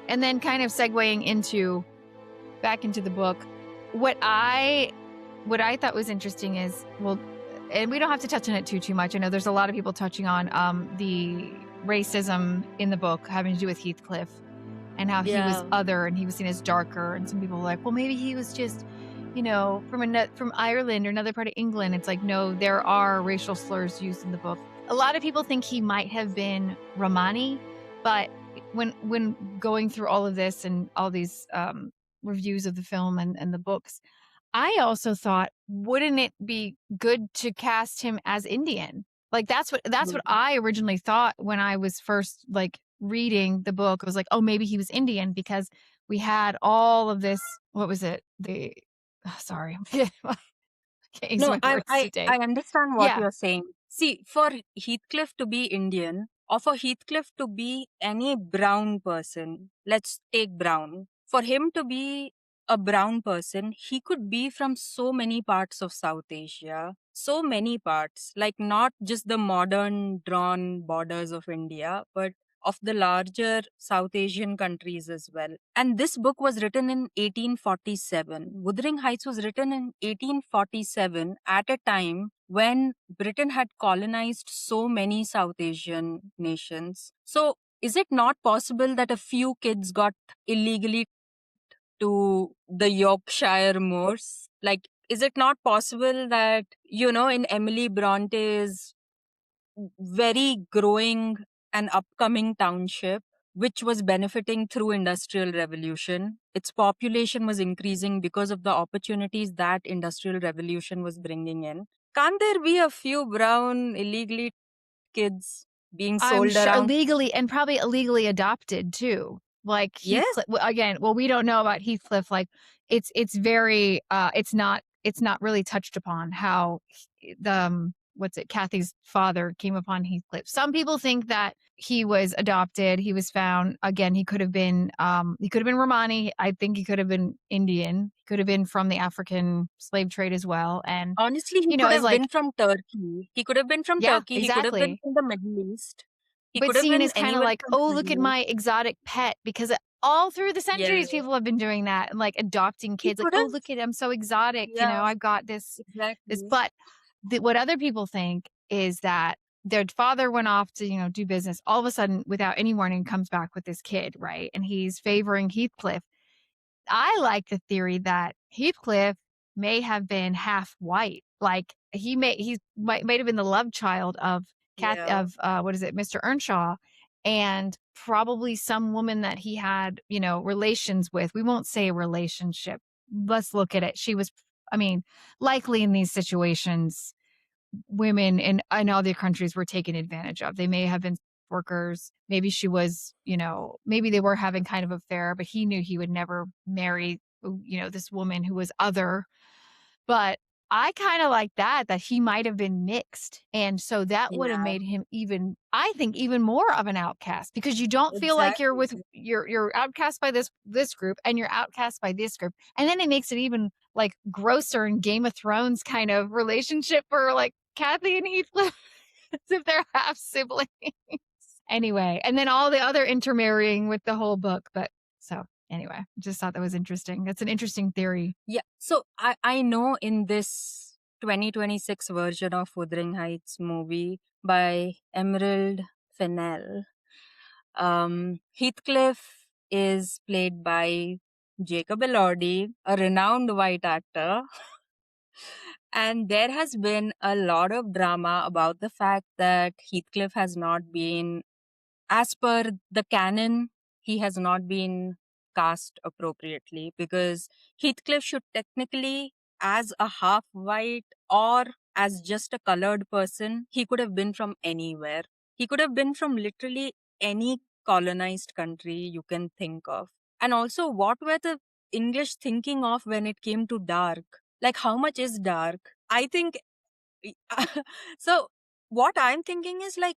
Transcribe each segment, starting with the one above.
And then kind of segueing back into the book, what I thought was interesting is, well, and we don't have to touch on it too much. I know there's a lot of people touching on the racism in the book having to do with Heathcliff and how he was Yeah. other and he was seen as darker. And some people were like, well, maybe he was just, from Ireland or another part of England. It's like, no, there are racial slurs used in the book. A lot of people think he might have been Romani, but when going through all of this and all these reviews of the film and the books, I also thought, wouldn't it be good to cast him as Indian? Like that's what Mm. I originally thought when I was first like reading the book. I was like, oh, maybe he was Indian because we had all of this. What was it? Sorry, I can't use No, my I, words I today. I understand what Yeah, you're saying. See, for Heathcliff to be Indian or for Heathcliff to be any brown person, let's take brown. For him to be a brown person, he could be from so many parts of South Asia, so many parts, like not just the modern drawn borders of India, but of the larger South Asian countries as well. And this book was written in 1847. Wuthering Heights was written in 1847 at a time when Britain had colonized so many South Asian nations. So, is it not possible that a few kids got illegally to the Yorkshire moors? Like, is it not possible that, in Emily Bronte's very growing and upcoming township, which was benefiting through industrial revolution, its population was increasing because of the opportunities that industrial revolution was bringing in? Can't there be a few brown illegally kids being I'm sold sure around? illegally and probably illegally adopted too. Like Yes. Heathcliff again, well, we don't know about Heathcliff. Like it's very it's not really touched upon how what's it, Kathy's father came upon Heathcliff. Some people think that he was adopted, he was found. Again, he could have been Romani. I think he could have been Indian. He could have been from the African slave trade as well. And Honestly, he could it's have like, been from Turkey. He could have been from yeah, Turkey. He could have been exactly. from the Middle East. He But could have seen been as kind of anywhere like, from the oh, look at Middle East. my exotic pet, because all through the Yeah. centuries, people have been doing that and like adopting He kids. Like, could oh, have. look at I'm so exotic. Yeah, I've got this. exactly. But what other people think is that their father went off to do business. All of a sudden, without any warning, comes back with this kid, right? And he's favoring Heathcliff. I like the theory that Heathcliff may have been half white. Like he might have been the love child of Yeah. what is it, Mr. Earnshaw, and probably some woman that he had, relations with. We won't say a relationship. Let's look at it. She was, I mean, likely in these situations, women in other countries were taken advantage of. They may have been workers. Maybe she was, maybe they were having kind of affair, but he knew he would never marry, this woman who was other. But I kind of like that he might have been mixed. And so that would have Yeah, made him I think, even more of an outcast, because you don't feel like you're exactly. with you're outcast by this group and you're outcast by this group. And then it makes it even like grosser in Game of Thrones kind of relationship for like Kathy and Heathcliff as if they're half siblings. Anyway, and then all the other intermarrying with the whole book. But so anyway, just thought that was interesting. That's an interesting theory. Yeah. So I know in this 2026 version of Wuthering Heights movie by Emerald Fennell, Heathcliff is played by Jacob Elordi, a renowned white actor. And there has been a lot of drama about the fact that Heathcliff has not been, as per the canon, he has not been cast appropriately, because Heathcliff should technically, as a half white or as just a colored person, he could have been from anywhere. He could have been from literally any colonized country you can think of. And also, what were the English thinking of when it came to dark? Like, how much is dark? I think so. What I'm thinking is like,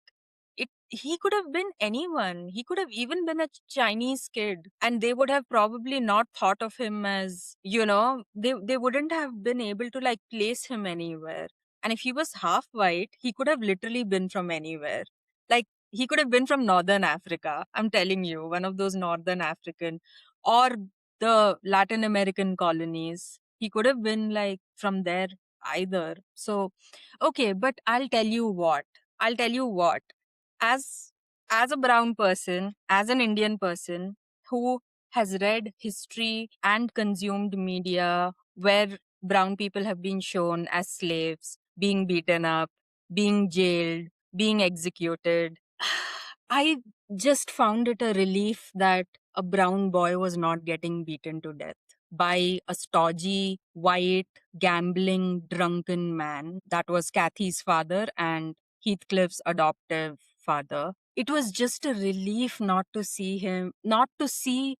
he could have been anyone. He could have even been a Chinese kid, and they would have probably not thought of him as, they wouldn't have been able to like place him anywhere. And if he was half white, he could have literally been from anywhere. Like, he could have been from Northern Africa. I'm telling you, one of those Northern African or the Latin American colonies. He could have been like from there either. So, okay, but I'll tell you what. I'll tell you what. As as a brown person, as an Indian person who has read history and consumed media where brown people have been shown as slaves, being beaten up, being jailed, being executed. I just found it a relief that a brown boy was not getting beaten to death by a stodgy, white, gambling, drunken man. That was Kathy's father and Heathcliff's adoptive father. It was just a relief not to see him, not to see,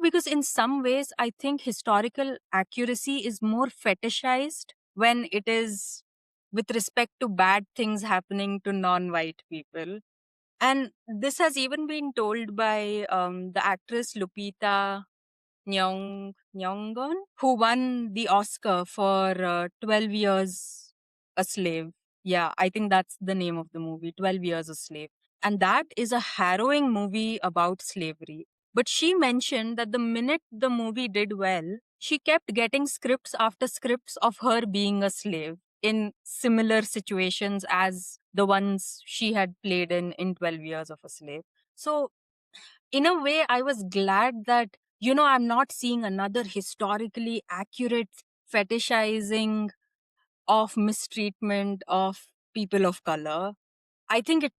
because in some ways, I think historical accuracy is more fetishized when it is with respect to bad things happening to non white people. And this has even been told by the actress Lupita Nyong'o, who won the Oscar for 12 Years a Slave. Yeah, I think that's the name of the movie, 12 Years a Slave. And that is a harrowing movie about slavery. But she mentioned that the minute the movie did well, she kept getting scripts after scripts of her being a slave in similar situations as the ones she had played in 12 Years of a Slave. So in a way, I was glad that, I'm not seeing another historically accurate fetishizing of mistreatment of people of color. I think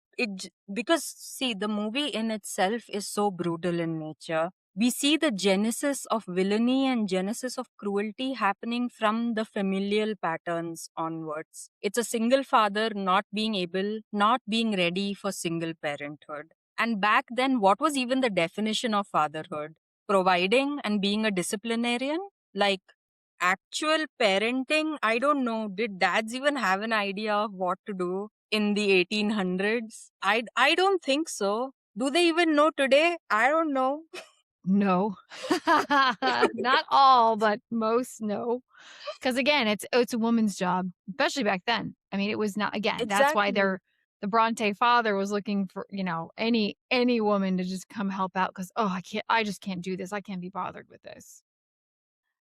because see, the movie in itself is so brutal in nature. We see the genesis of villainy and genesis of cruelty happening from the familial patterns onwards. It's a single father not being ready for single parenthood. And back then, what was even the definition of fatherhood? Providing and being a disciplinarian? Like, actual parenting, I don't know. Did dads even have an idea of what to do in the 1800s? I don't think so. Do they even know today? I don't know. No. Not all, but most, no. Because again, it's a woman's job, especially back then. I mean, it was not again, that's why Exactly. the Bronte father was looking for, any woman to just come help out because, "Oh, I just can't do this. I can't be bothered with this."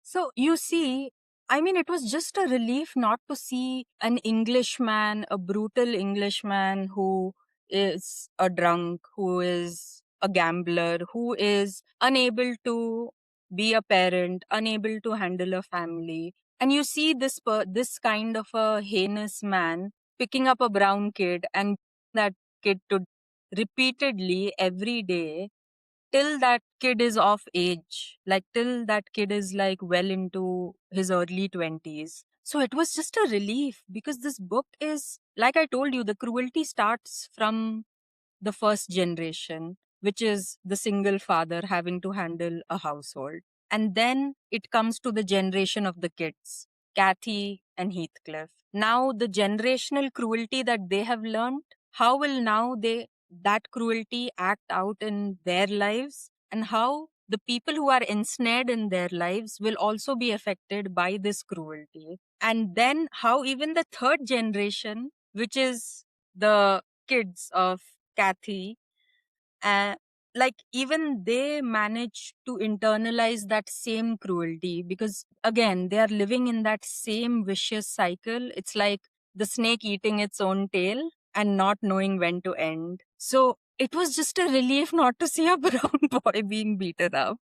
So you see, I mean, it was just a relief not to see an Englishman, a brutal Englishman who is a drunk, who is a gambler, who is unable to be a parent, unable to handle a family. And you see this kind of a heinous man picking up a brown kid and that kid to repeatedly every day till that kid is of age, like till that kid is like well into his early 20s. So it was just a relief because this book is, like I told you, the cruelty starts from the first generation, which is the single father having to handle a household. And then it comes to the generation of the kids, Kathy and Heathcliff. Now, the generational cruelty that they have learned, how will now that cruelty act out in their lives? And how the people who are ensnared in their lives will also be affected by this cruelty. And then how even the third generation, which is the kids of Kathy, uh, like even they manage to internalize that same cruelty because again they are living in that same vicious cycle. It's like the snake eating its own tail and not knowing when to end. So it was just a relief not to see a brown boy being beaten up.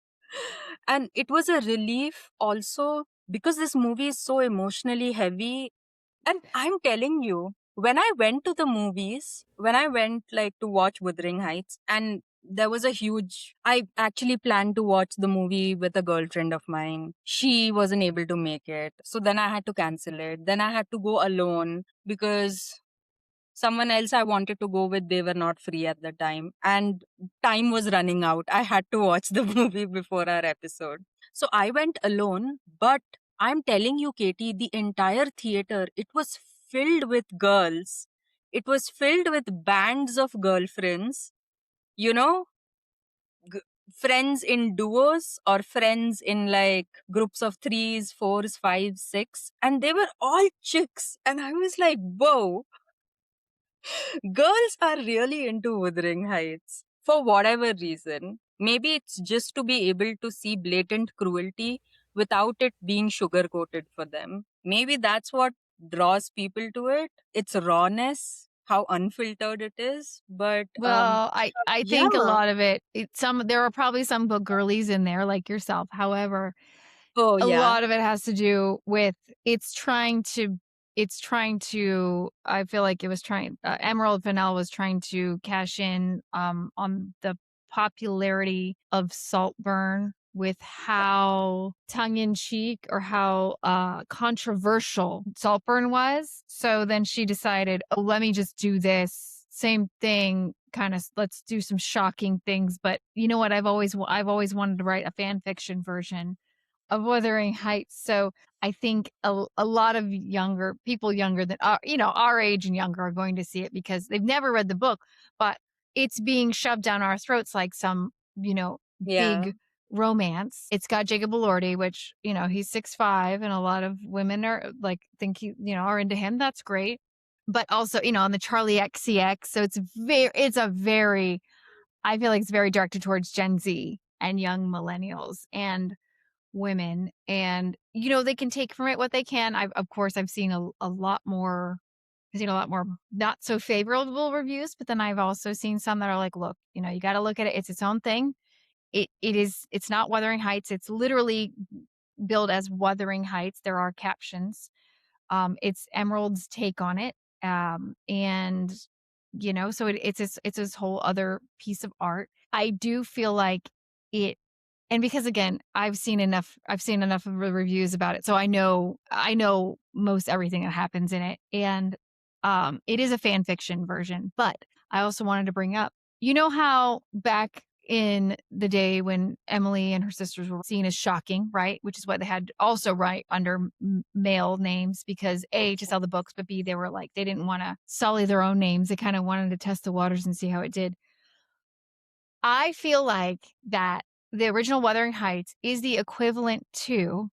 And it was a relief also because this movie is so emotionally heavy. And I'm telling you, when I went to the movies, when I went like to watch Wuthering Heights, and there was a huge, I actually planned to watch the movie with a girlfriend of mine. She wasn't able to make it. So then I had to cancel it. Then I had to go alone because someone else I wanted to go with, they were not free at the time. And time was running out. I had to watch the movie before our episode. So I went alone, but I'm telling you, Katie, the entire theater, it was filled with girls. It was filled with bands of girlfriends, you know, g- friends in duos or friends in like groups of threes, fours, fives, six. And they were all chicks. And I was like, whoa, Girls are really into Wuthering Heights for whatever reason. Maybe it's just to be able to see blatant cruelty without it being sugar coated for them. Maybe that's what draws people to it. It's rawness, how unfiltered it is. But Well, I yeah, think a lot of some there are probably some book girlies in there like yourself. However, oh a yeah, lot of it has to do with it's trying to I feel like it was trying Emerald Fennell was trying to cash in on the popularity of Saltburn with how tongue in cheek or how controversial Saltburn was. So then she decided, "Oh, let me just do this same thing, kind of let's do some shocking things." But you know what? I've always wanted to write a fan fiction version of Wuthering Heights. So I think a lot of younger than our age and younger are going to see it because they've never read the book, but it's being shoved down our throats like some, yeah, big romance. It's got Jacob Elordi, which, he's 6'5", and a lot of women are like think are into him. That's great. But also, on the Charlie XCX. So it's a very I feel like it's very directed towards Gen Z and young millennials. And women and they can take from it what they can. I've seen a lot more I've seen a lot more not so favorable reviews, but then I've also seen some that are like, look, you got to look at it, it's its own thing. It's not Wuthering Heights, it's literally billed as Wuthering Heights. There are captions. It's Emerald's take on it. And so it's this whole other piece of art. I do feel like it and because again, I've seen enough of the reviews about it. So I know most everything that happens in it. And it is a fan fiction version, but I also wanted to bring up, how back in the day when Emily and her sisters were seen as shocking, right? Which is why they had to also write under male names because A, to sell the books, but B, they were like, they didn't want to sully their own names. They kind of wanted to test the waters and see how it did. I feel like that the original Wuthering Heights is the equivalent to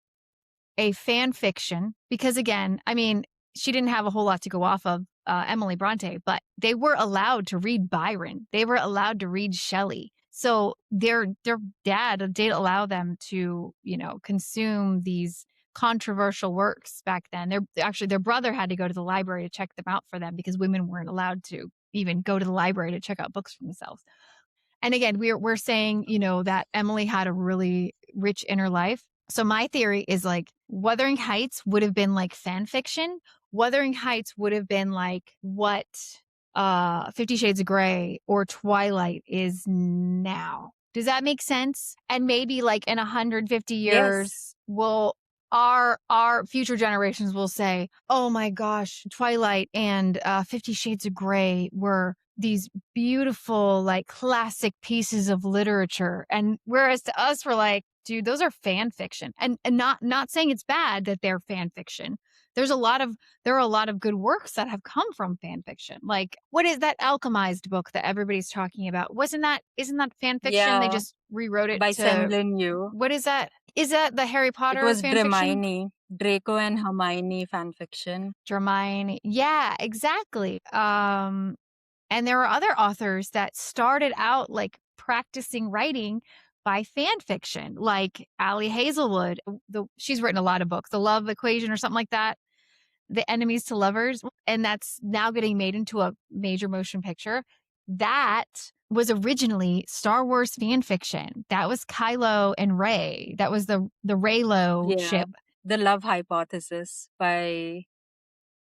a fan fiction because, again, I mean, she didn't have a whole lot to go off of, Emily Bronte, but they were allowed to read Byron. They were allowed to read Shelley. So their dad did allow them to, consume these controversial works back then. Their brother had to go to the library to check them out for them because women weren't allowed to even go to the library to check out books for themselves. And again, we're saying, that Emily had a really rich inner life. So my theory is like Wuthering Heights would have been like fan fiction. Wuthering Heights would have been like what 50 Shades of Grey or Twilight is now. Does that make sense? And maybe like in 150 yes, years our future generations will say, "Oh my gosh, Twilight and 50 Shades of Grey were these beautiful, like classic pieces of literature." And whereas to us, we're like, dude, those are fan fiction. And not saying it's bad that they're fan fiction. There's a lot of there are a lot of good works that have come from fan fiction. Like, what is that Alchemized book that everybody's talking about? Isn't that fan fiction? They yeah, just rewrote it by to Senlin Yu. what is that? Is that the Harry It Potter was fan fiction? Hermione, Draco and Hermione fanfiction. Hermione. Yeah, exactly. And there are other authors that started out like practicing writing by fan fiction, like Ali Hazelwood. She's written a lot of books, The Love Equation or something like that, The Enemies to Lovers, and that's now getting made into a major motion picture. That was originally Star Wars fan fiction. That was Kylo and Rey. That was the Reylo Yeah, ship. The Love Hypothesis by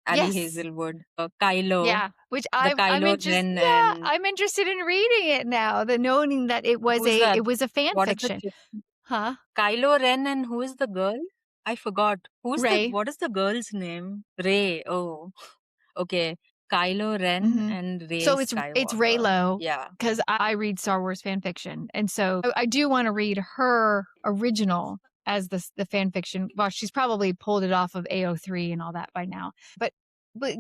Ali Yes. Hazelwood. Kylo, Yeah, which the I'm Kylo interested. Ren Yeah, and I'm interested in reading it now. The knowing that who's that? it was a fan What is the fiction, kid? huh? Kylo Ren and who is the girl? I forgot. Ray. What is the girl's name? Rey. Oh, okay. Kylo Ren Hmm. and Rey So it's Skywalker. Raylo Yeah. because I read Star Wars fan fiction, and so I do want to read her original as the fan fiction. Well, she's probably pulled it off of AO3 and all that by now, but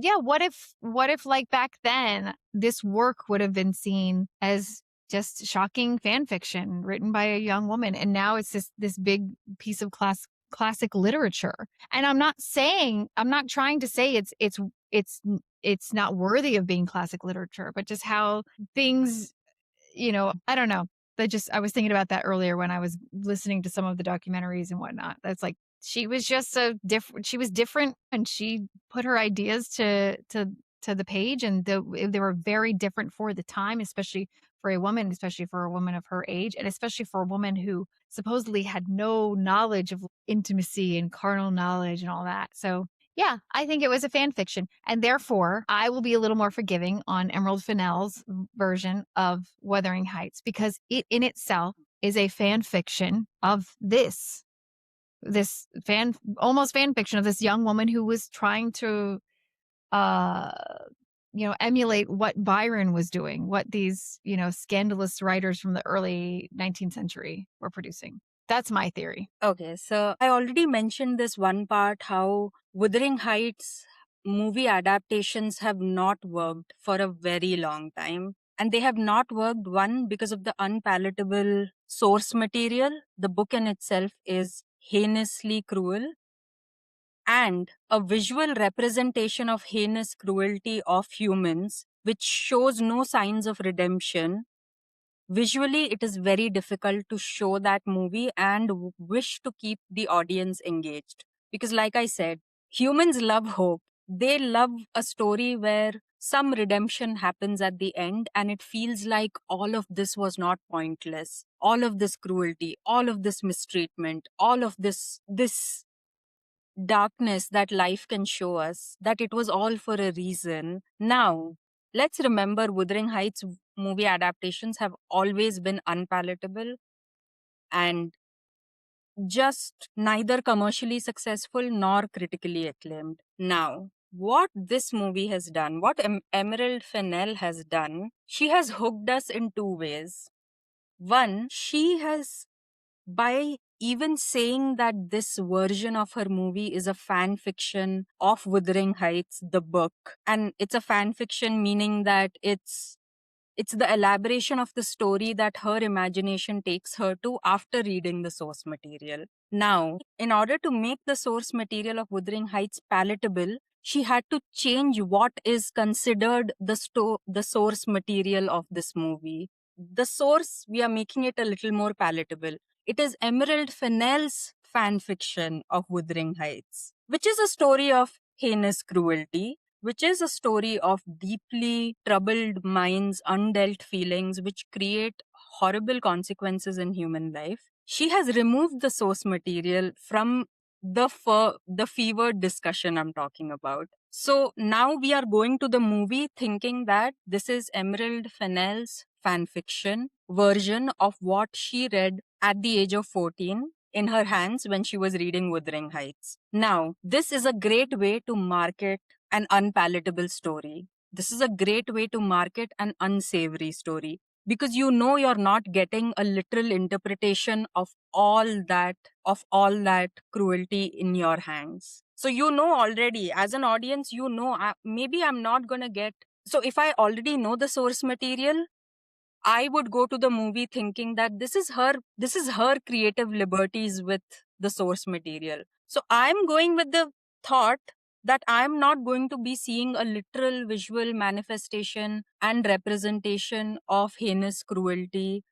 yeah, what if like back then this work would have been seen as just shocking fan fiction written by a young woman, and now it's this big piece of classic literature. And I'm not trying to say it's it's not worthy of being classic literature, but just how things, I don't know. I was thinking about that earlier when I was listening to some of the documentaries and whatnot. That's like she was just so different. She was different, and she put her ideas to the page, and they were very different for the time, especially for a woman, especially for a woman of her age, and especially for a woman who supposedly had no knowledge of intimacy and carnal knowledge and all that. So yeah, I think it was a fan fiction, and therefore I will be a little more forgiving on Emerald Fennell's version of Wuthering Heights because it in itself is a fan fiction of this almost fan fiction of this young woman who was trying to uh emulate what Byron was doing, what these, scandalous writers from the early 19th century were producing. That's my theory. Okay, so I already mentioned this one part how Wuthering Heights movie adaptations have not worked for a very long time. And they have not worked, one, because of the unpalatable source material. The book in itself is heinously cruel, and a visual representation of heinous cruelty of humans, which shows no signs of redemption. Visually, it is very difficult to show that movie and wish to keep the audience engaged. Because, like I said, humans love hope. They love a story where some redemption happens at the end and it feels like all of this was not pointless. All of this cruelty, all of this mistreatment, all of this darkness that life can show us, that it was all for a reason. Now, let's remember Wuthering Heights movie adaptations have always been unpalatable and just neither commercially successful nor critically acclaimed. Now, what this movie has done, what Emerald Fennell has done, she has hooked us in two ways. One, she has, by even saying that this version of her movie is a fan fiction of Wuthering Heights, the book, and it's a fan fiction meaning that it's the elaboration of the story that her imagination takes her to after reading the source material. Now, in order to make the source material of Wuthering Heights palatable, she had to change what is considered the source material of this movie. The source, we are making it a little more palatable. It is Emerald Fennell's fan fiction of Wuthering Heights, which is a story of heinous cruelty, which is a story of deeply troubled minds, undealt feelings, which create horrible consequences in human life. She has removed the source material from the fevered discussion I'm talking about. So now we are going to the movie thinking that this is Emerald Fennell's fan fiction version of what she read at the age of 14 in her hands when she was reading Wuthering Heights. Now, this is a great way to market an unpalatable story. This is a great way to market an unsavory story because you know you're not getting a literal interpretation of all that cruelty in your hands. So you know already as an audience, you know maybe I'm not going to get. So if I already know the source material, I would go to the movie thinking that this is her creative liberties with the source material. So I'm going with the thought that I'm not going to be seeing a literal visual manifestation and representation of heinous cruelty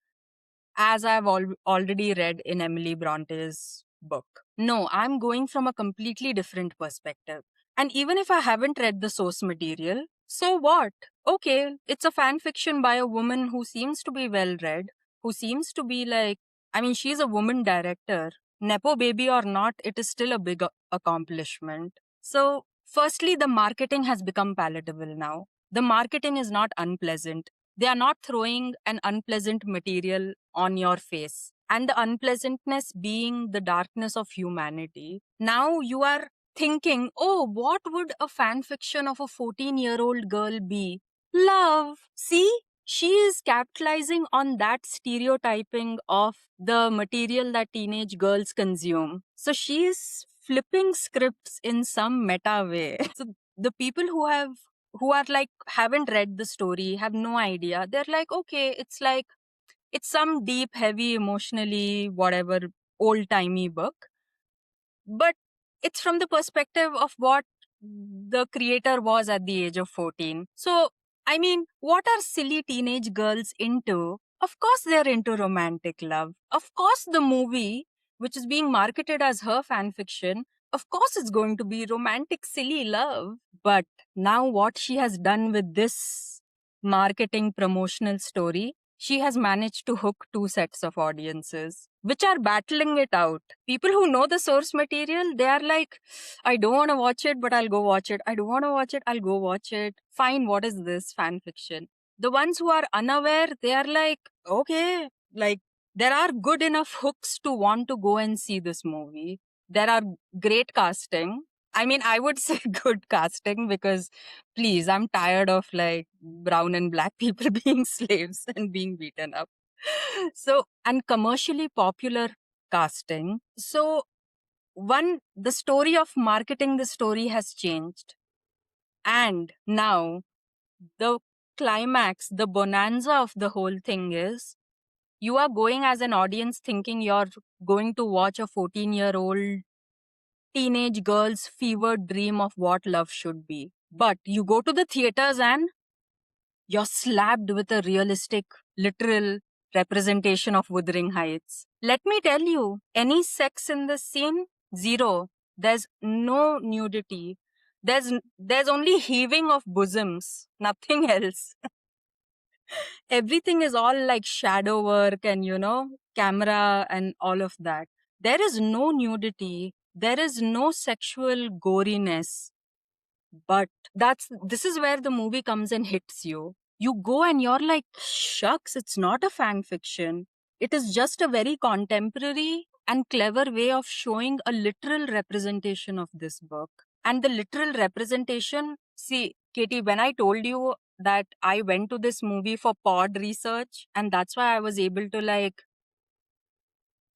as I've already read in Emily Bronte's book. No, I'm going from a completely different perspective. And even if I haven't read the source material, so what? Okay, it's a fan fiction by a woman who seems to be well read, who seems to be like, I mean, she's a woman director. Nepo baby or not, it is still a big accomplishment. So, firstly, the marketing has become palatable now. The marketing is not unpleasant. They are not throwing an unpleasant material on your face. And the unpleasantness being the darkness of humanity. Now you are thinking, oh, what would a fan fiction of a 14-year-old girl be? Love. See? She is capitalizing on that stereotyping of the material that teenage girls consume. So she is flipping scripts in some meta way. So the people who are like haven't read the story, have no idea. They're like, okay, it's some deep, heavy, emotionally, whatever, old timey book. But it's from the perspective of what the creator was at the age of 14. So, I mean, what are silly teenage girls into? Of course, they're into romantic love. Of course, the movie, which is being marketed as her fan fiction, of course, it's going to be romantic, silly love. But now, what she has done with this marketing promotional story, she has managed to hook two sets of audiences, which are battling it out. People who know the source material, they are like, I don't want to watch it, but I'll go watch it. I don't want to watch it, I'll go watch it. Fine, what is this fan fiction? The ones who are unaware, they are like, okay, like there are good enough hooks to want to go and see this movie. There are great casting. I mean, I would say good casting because please, I'm tired of like brown and black people being slaves and being beaten up. So, and commercially popular casting. So, one, the story of marketing the story has changed. And now the climax, the bonanza of the whole thing is you are going as an audience thinking you're going to watch a 14-year-old teenage girl's fevered dream of what love should be. But you go to the theaters and you're slapped with a realistic, literal representation of Wuthering Heights. Let me tell you, any sex in the scene? Zero. There's no nudity. There's only heaving of bosoms, nothing else. Everything is all like shadow work and, camera and all of that. There is no nudity. There is no sexual goriness. But this is where the movie comes and hits you. You go and you're like, shucks, it's not a fan fiction. It is just a very contemporary and clever way of showing a literal representation of this book. And the literal representation, see, Katie, when I told you that I went to this movie for pod research, and that's why I was able to like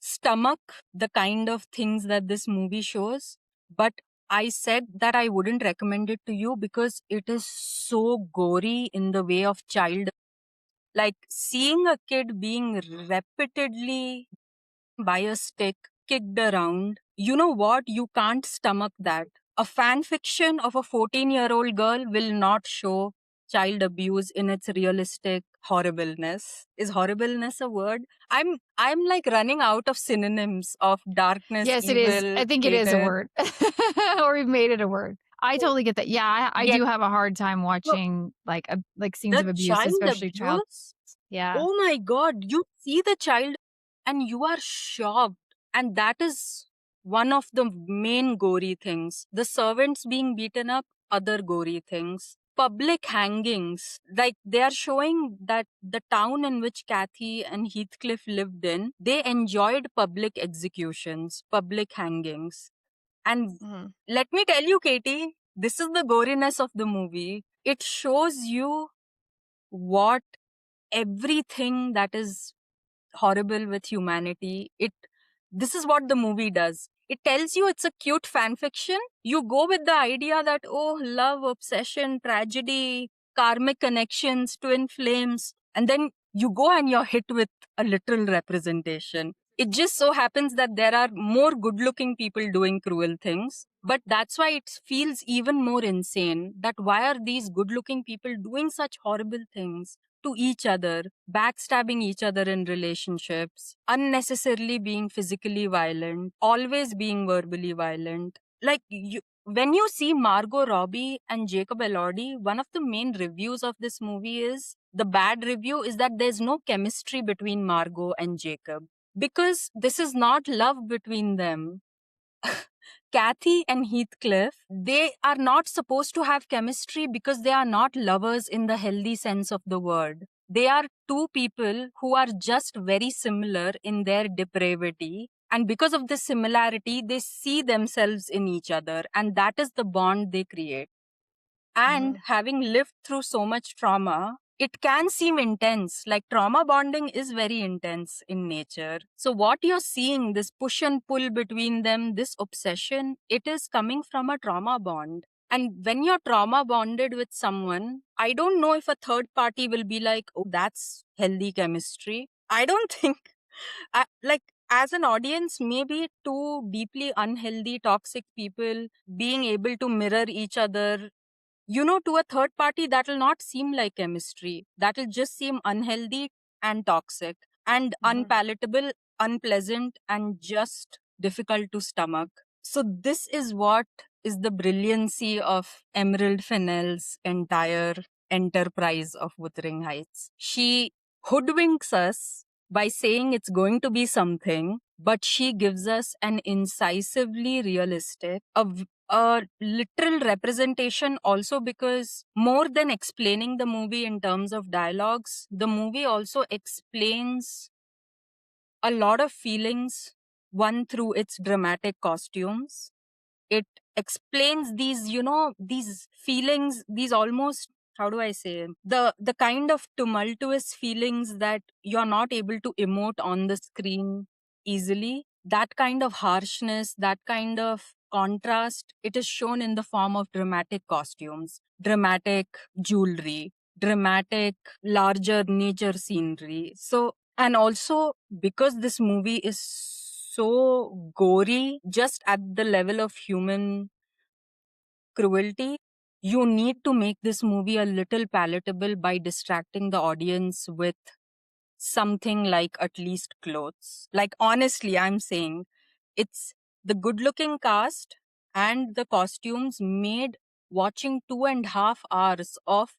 stomach the kind of things that this movie shows. But I said that I wouldn't recommend it to you because it is so gory in the way of child. Like seeing a kid being repeatedly by a stick kicked around. You know what? You can't stomach that. A fan fiction of a 14-year-old girl will not show child abuse in its realistic horribleness. Is horribleness a word? I'm like running out of synonyms of darkness, Yes, it is. evil, I think it is a hatred. word. Or we've made it a word. I totally get that. Yeah, I Get do have a hard time so watching like scenes the of abuse, child especially child. abuse. Yeah. Oh my god, you see the child and you are shocked. And that is one of the main gory things. The servants being beaten up, other gory things. Public hangings. Like they are showing that the town in which Kathy and Heathcliff lived in, they enjoyed public executions, public hangings. And Mhm. let me tell you, Katie, this is the goriness of the movie. It shows you what everything that is horrible with humanity. This is what the movie does. It tells you it's a cute fan fiction. You go with the idea that, oh, love, obsession, tragedy, karmic connections, twin flames, and then you go and you're hit with a literal representation. It just so happens that there are more good looking people doing cruel things, but that's why it feels even more insane that why are these good looking people doing such horrible things to each other, backstabbing each other in relationships, unnecessarily being physically violent, always being verbally violent. Like when you see Margot Robbie and Jacob Elordi, one of the main reviews of this movie is the bad review is that there's no chemistry between Margot and Jacob because this is not love between them. Kathy and Heathcliff, they are not supposed to have chemistry because they are not lovers in the healthy sense of the word. They are two people who are just very similar in their depravity. And because of this similarity, they see themselves in each other. And that is the bond they create. And Mhm. having lived through so much trauma, it can seem intense. Like trauma bonding is very intense in nature. So, what you're seeing, this push and pull between them, this obsession, it is coming from a trauma bond. And when you're trauma bonded with someone, I don't know if a third party will be like, oh, that's healthy chemistry. I don't think, like, as an audience, maybe two deeply unhealthy, toxic people being able to mirror each other, to a third party, that will not seem like chemistry. That will just seem unhealthy and toxic and Mhm. unpalatable, unpleasant, and just difficult to stomach. So, this is what is the brilliancy of Emerald Fennell's entire enterprise of Wuthering Heights. She hoodwinks us by saying it's going to be something, but she gives us an incisively realistic, a literal representation also, because more than explaining the movie in terms of dialogues, the movie also explains a lot of feelings, one through its dramatic costumes. It explains these, these feelings, these almost, how do I say, the kind of tumultuous feelings that you're not able to emote on the screen easily. That kind of harshness, that kind of contrast, it is shown in the form of dramatic costumes, dramatic jewelry, dramatic larger nature scenery. So, and also, because this movie is so gory, just at the level of human cruelty, you need to make this movie a little palatable by distracting the audience with something like at least clothes. Like, honestly, I'm saying it's the good looking cast and the costumes made watching 2.5 hours of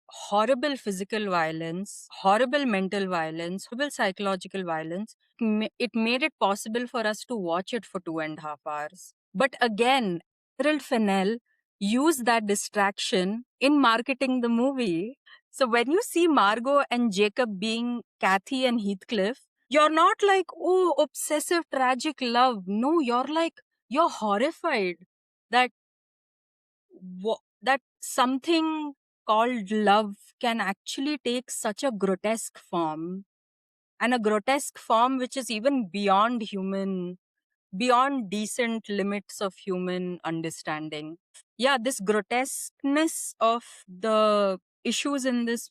horrible physical violence, horrible mental violence, horrible psychological violence. It made it possible for us to watch it for 2.5 hours. But again, Errol Fennell used that distraction in marketing the movie. So when you see Margot and Jacob being Kathy and Heathcliff, you're not like, oh, obsessive, tragic love. No, you're like, you're horrified that that something called love can actually take such a grotesque form, and a grotesque form which is even beyond human, beyond decent limits of human understanding. Yeah, this grotesqueness of the issues in this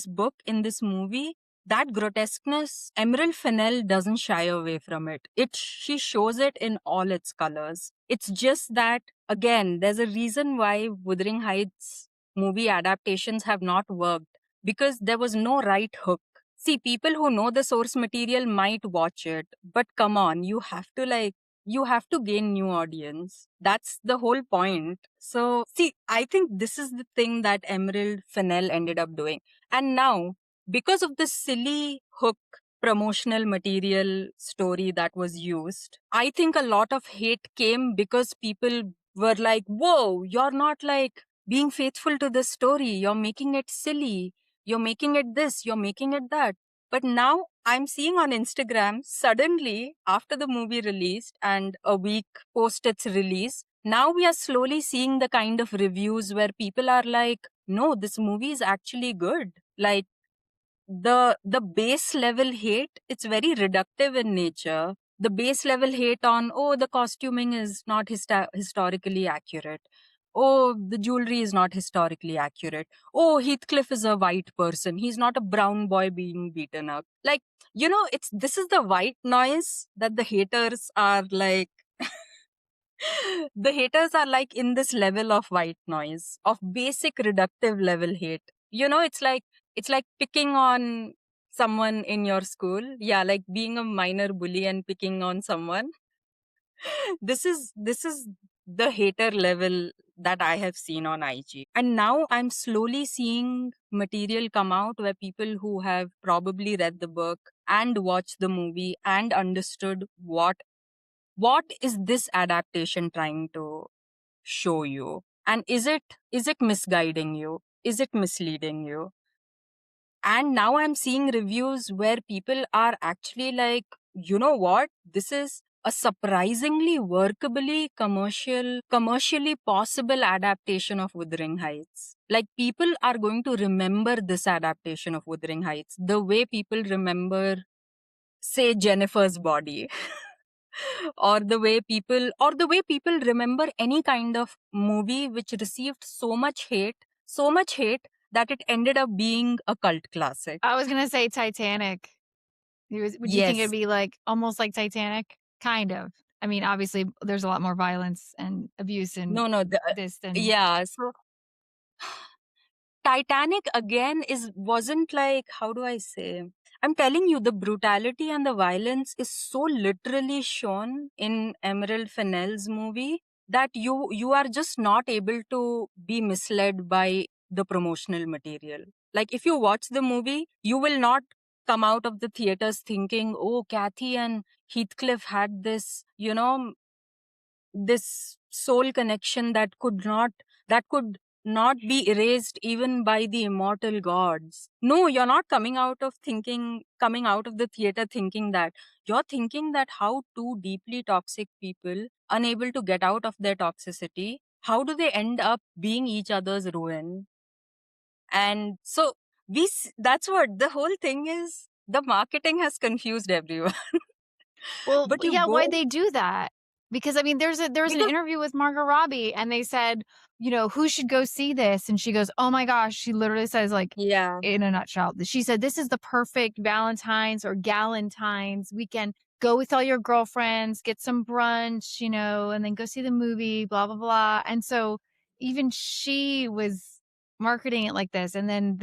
book, in this movie, that grotesqueness, Emerald Fennell doesn't shy away from it. She shows it in all its colors. It's just that, again, there's a reason why Wuthering Heights movie adaptations have not worked, because there was no right hook. See, people who know the source material might watch it, but come on, you have to gain new audience. That's the whole point. So, see, I think this is the thing that Emerald Fennell ended up doing. And now, because of the silly hook promotional material story that was used, I think a lot of hate came because people were like, whoa, you're not like being faithful to the story. You're making it silly. You're making it this. You're making it that. But now I'm seeing on Instagram, suddenly after the movie released and a week post its release, now we are slowly seeing the kind of reviews where people are like, no, this movie is actually good. Like, the base level hate, it's very reductive in nature. The base level hate on, oh, the costuming is not historically accurate. Oh, the jewelry is not historically accurate. Oh, Heathcliff is a white person. He's not a brown boy being beaten up. Like, it's this is the white noise that the haters are like. The haters are like in this level of white noise, of basic reductive level hate. It's like picking on someone in your school. Yeah, like being a minor bully and picking on someone. This is the hater level that I have seen on IG. And now I'm slowly seeing material come out where people who have probably read the book and watched the movie and understood what is this adaptation trying to show you, and is it misguiding you, is it misleading you. And now I'm seeing reviews where people are actually like, you know what, this is a surprisingly workably commercially possible adaptation of Wuthering Heights. Like, people are going to remember this adaptation of Wuthering Heights the way people remember, say, Jennifer's Body. Or the way people remember any kind of movie which received so much hate that it ended up being a cult classic. I was gonna say Titanic. Would you think it'd Yes. be like almost like Titanic? Kind of. I mean, obviously, there's a lot more violence and abuse in No, no. this than Yeah. So Titanic again is wasn't like, how do I say? I'm telling you, the brutality and the violence is so literally shown in Emerald Fennell's movie that you are just not able to be misled by the promotional material. Like if you watch the movie, you will not come out of the theaters thinking, oh, Kathy and Heathcliff had this, this soul connection that could not be erased even by the immortal gods. No, you're not coming out of the theater thinking that. You're thinking that how two deeply toxic people, unable to get out of their toxicity, how do they end up being each other's ruin? And so that's what the whole thing is. The marketing has confused everyone. well, But you yeah, why'd go they do that? Because I mean, there was an because interview with Margot Robbie, and they said, "Who should go see this?" And she goes, "Oh my gosh," she literally says, like, yeah. in a nutshell, she said, "This is the perfect Valentine's or Galentine's weekend. Go with all your girlfriends, get some brunch, and then go see the movie, blah, blah, blah." And so even she was marketing it like this. And then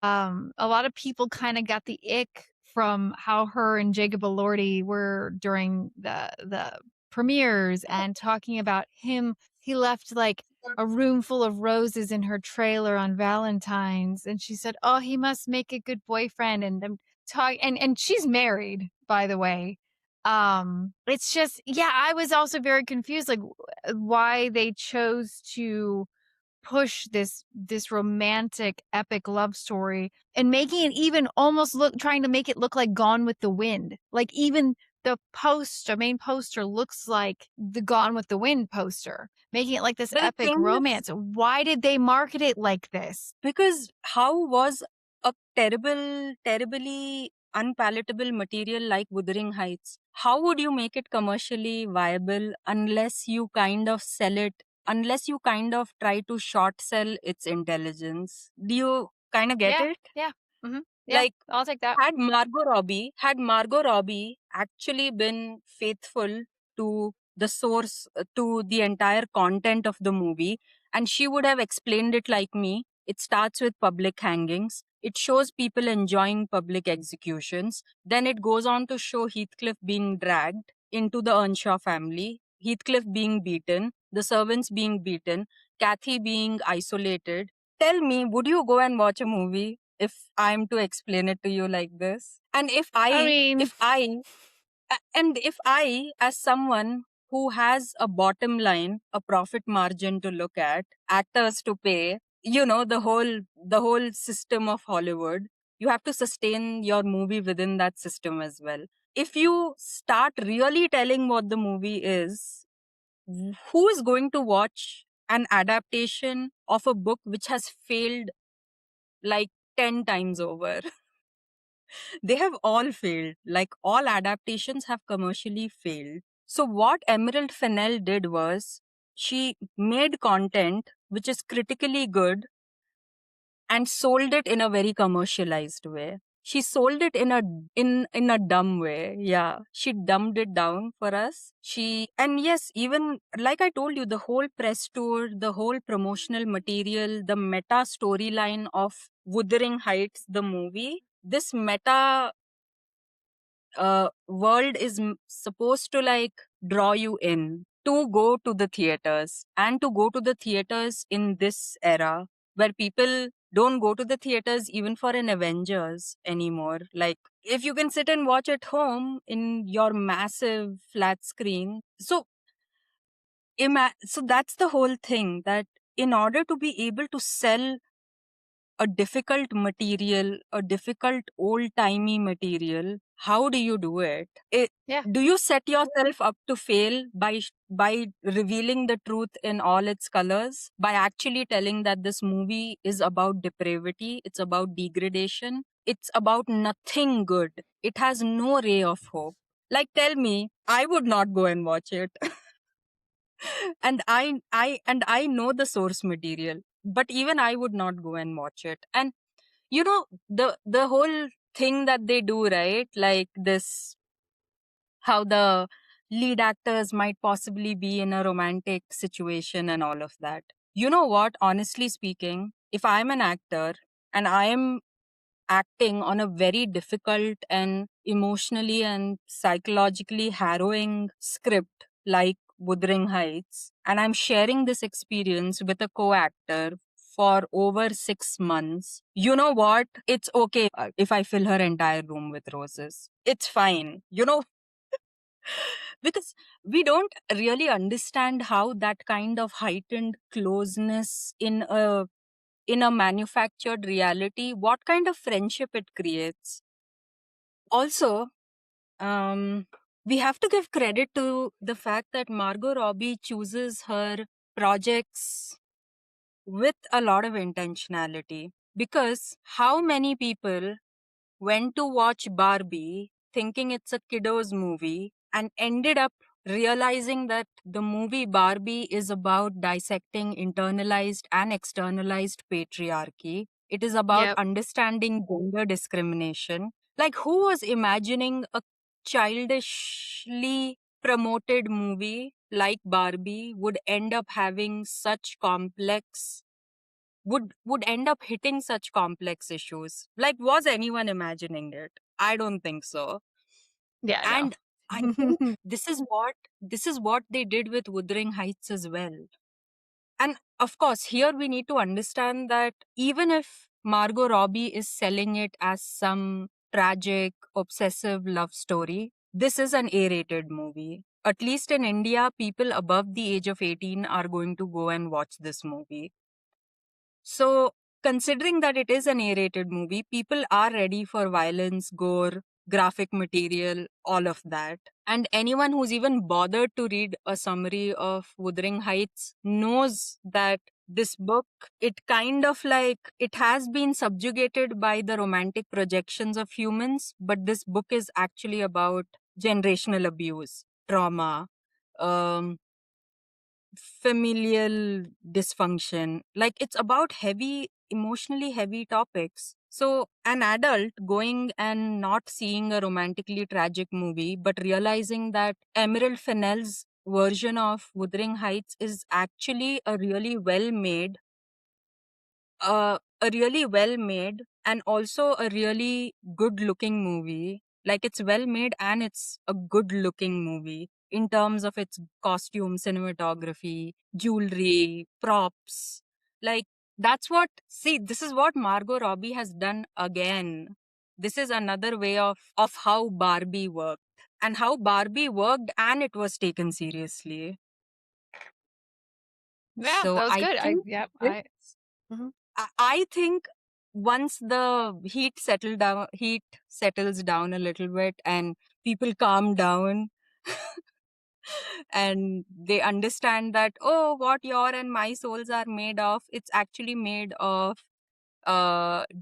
a lot of people kind of got the ick from how her and Jacob Elordi were during the premieres and talking about him. He left like a room full of roses in her trailer on Valentine's, and she said, "Oh, he must make a good boyfriend." And them talk, and she's married, by the way. It's just, yeah, I was also very confused, like why they chose to push this romantic epic love story and making it even almost look trying to make it look like Gone with the Wind. Like even the main poster looks like the Gone with the Wind poster, making it like this but the epic thing is, romance. Why did they market it like this? because how was a terribly unpalatable material like Wuthering Heights? How would you make it commercially viable unless you kind of try to short sell its intelligence? Do you kind of get Yeah, it? yeah. Yeah, Like, I'll take that. had Margot Robbie actually been faithful to the source, to the entire content of the movie, and she would have explained it like me. It starts with public hangings. It shows people enjoying public executions. Then it goes on to show Heathcliff being dragged into the Earnshaw family, Heathcliff being beaten, the servants being beaten, Kathy being isolated. Tell me, would you go and watch a movie if I'm to explain it to you like this? And I mean, if I, as someone who has a bottom line, a profit margin to look at, actors to pay, the whole system of Hollywood, you have to sustain your movie within that system as well. If you start really telling what the movie is, who is going to watch an adaptation of a book which has failed like 10 times over? They have all failed. Like all adaptations have commercially failed. So what Emerald Fennell did was she made content which is critically good and sold it in a very commercialized way. She sold it in a dumb way. Yeah. She dumbed it down for us. And yes, even like I told you, the whole press tour, the whole promotional material, the meta storyline of Wuthering Heights, the movie, this meta world is supposed to like draw you in to go to the theaters, and to go to the theaters in this era where people don't go to the theaters even for an Avengers anymore. Like if you can sit and watch at home in your massive flat screen. So that's the whole thing, that in order to be able to sell a difficult material, a difficult old timey material, how do you do it? yeah. Do you set yourself up to fail by revealing the truth in all its colors? By actually telling that this movie is about depravity, it's about degradation, it's about nothing good. It has no ray of hope. Like tell me, I would not go and watch it. And I know the source material, but even I would not go and watch it. And the whole thing that they do, right? Like this, how the lead actors might possibly be in a romantic situation and all of that. You know what? Honestly speaking, if I'm an actor and I am acting on a very difficult and emotionally and psychologically harrowing script like Wuthering Heights, and I'm sharing this experience with a co actor for over 6 months, you know what? It's okay if I fill her entire room with roses. It's fine. Because we don't really understand how that kind of heightened closeness in a manufactured reality, what kind of friendship it creates. Also, um, we have to give credit to the fact that Margot Robbie chooses her projects with a lot of intentionality. Because how many people went to watch Barbie thinking it's a kiddo's movie and ended up realizing that the movie Barbie is about dissecting internalized and externalized patriarchy. It is about Yep. understanding gender discrimination. Like, who was imagining a childishly promoted movie like Barbie would end up having such complex would end up hitting such complex issues? Like, was anyone imagining it? I don't think so. Yeah, And I think no. this is what they did with Wuthering Heights as well. And of course, here we need to understand that even if Margot Robbie is selling it as some tragic, obsessive love story, this is an A-rated movie. At least in India, people above the age of 18 are going to go and watch this movie. So, considering that it is an A-rated movie, people are ready for violence, gore, graphic material, all of that. And anyone who's even bothered to read a summary of Wuthering Heights knows that this book, it kind of like it has been subjugated by the romantic projections of humans, but this book is actually about generational abuse, trauma, um, familial dysfunction. Like, it's about heavy, emotionally heavy topics. So, an adult going and not seeing a romantically tragic movie, but realizing that Emerald Fennell's version of Wuthering Heights is actually a really well made and also a really good looking movie. Like, it's well made and it's a good looking movie in terms of its costume, cinematography, jewelry, props. Like, this is what Margot Robbie has done again. This is another way of how Barbie worked, and how Barbie worked and it was taken seriously. Yeah, So that was I good. think this Mhm. I think once the heat settles down a little bit and people calm down and they understand that, oh, what your and my souls are made of, it's actually made of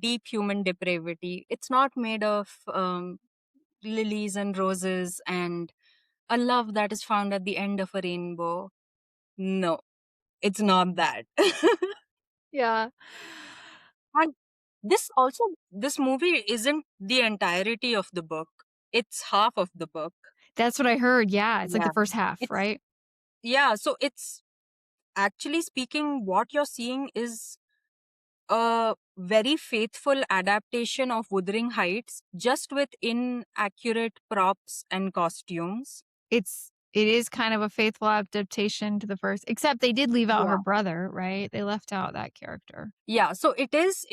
deep human depravity. It's not made of lilies and roses and a love that is found at the end of a rainbow. No, it's not that. Yeah. And this movie isn't the entirety of the book. It's half of the book. That's what I heard, yeah, it's like the Yeah. first half, It's right? yeah, so it's actually speaking, what you're seeing is a very faithful adaptation of Wuthering Heights, just with inaccurate props and costumes. It is kind of a faithful adaptation to the first, except they did leave out her Yeah. brother, right? They left out that character. Yeah, so it is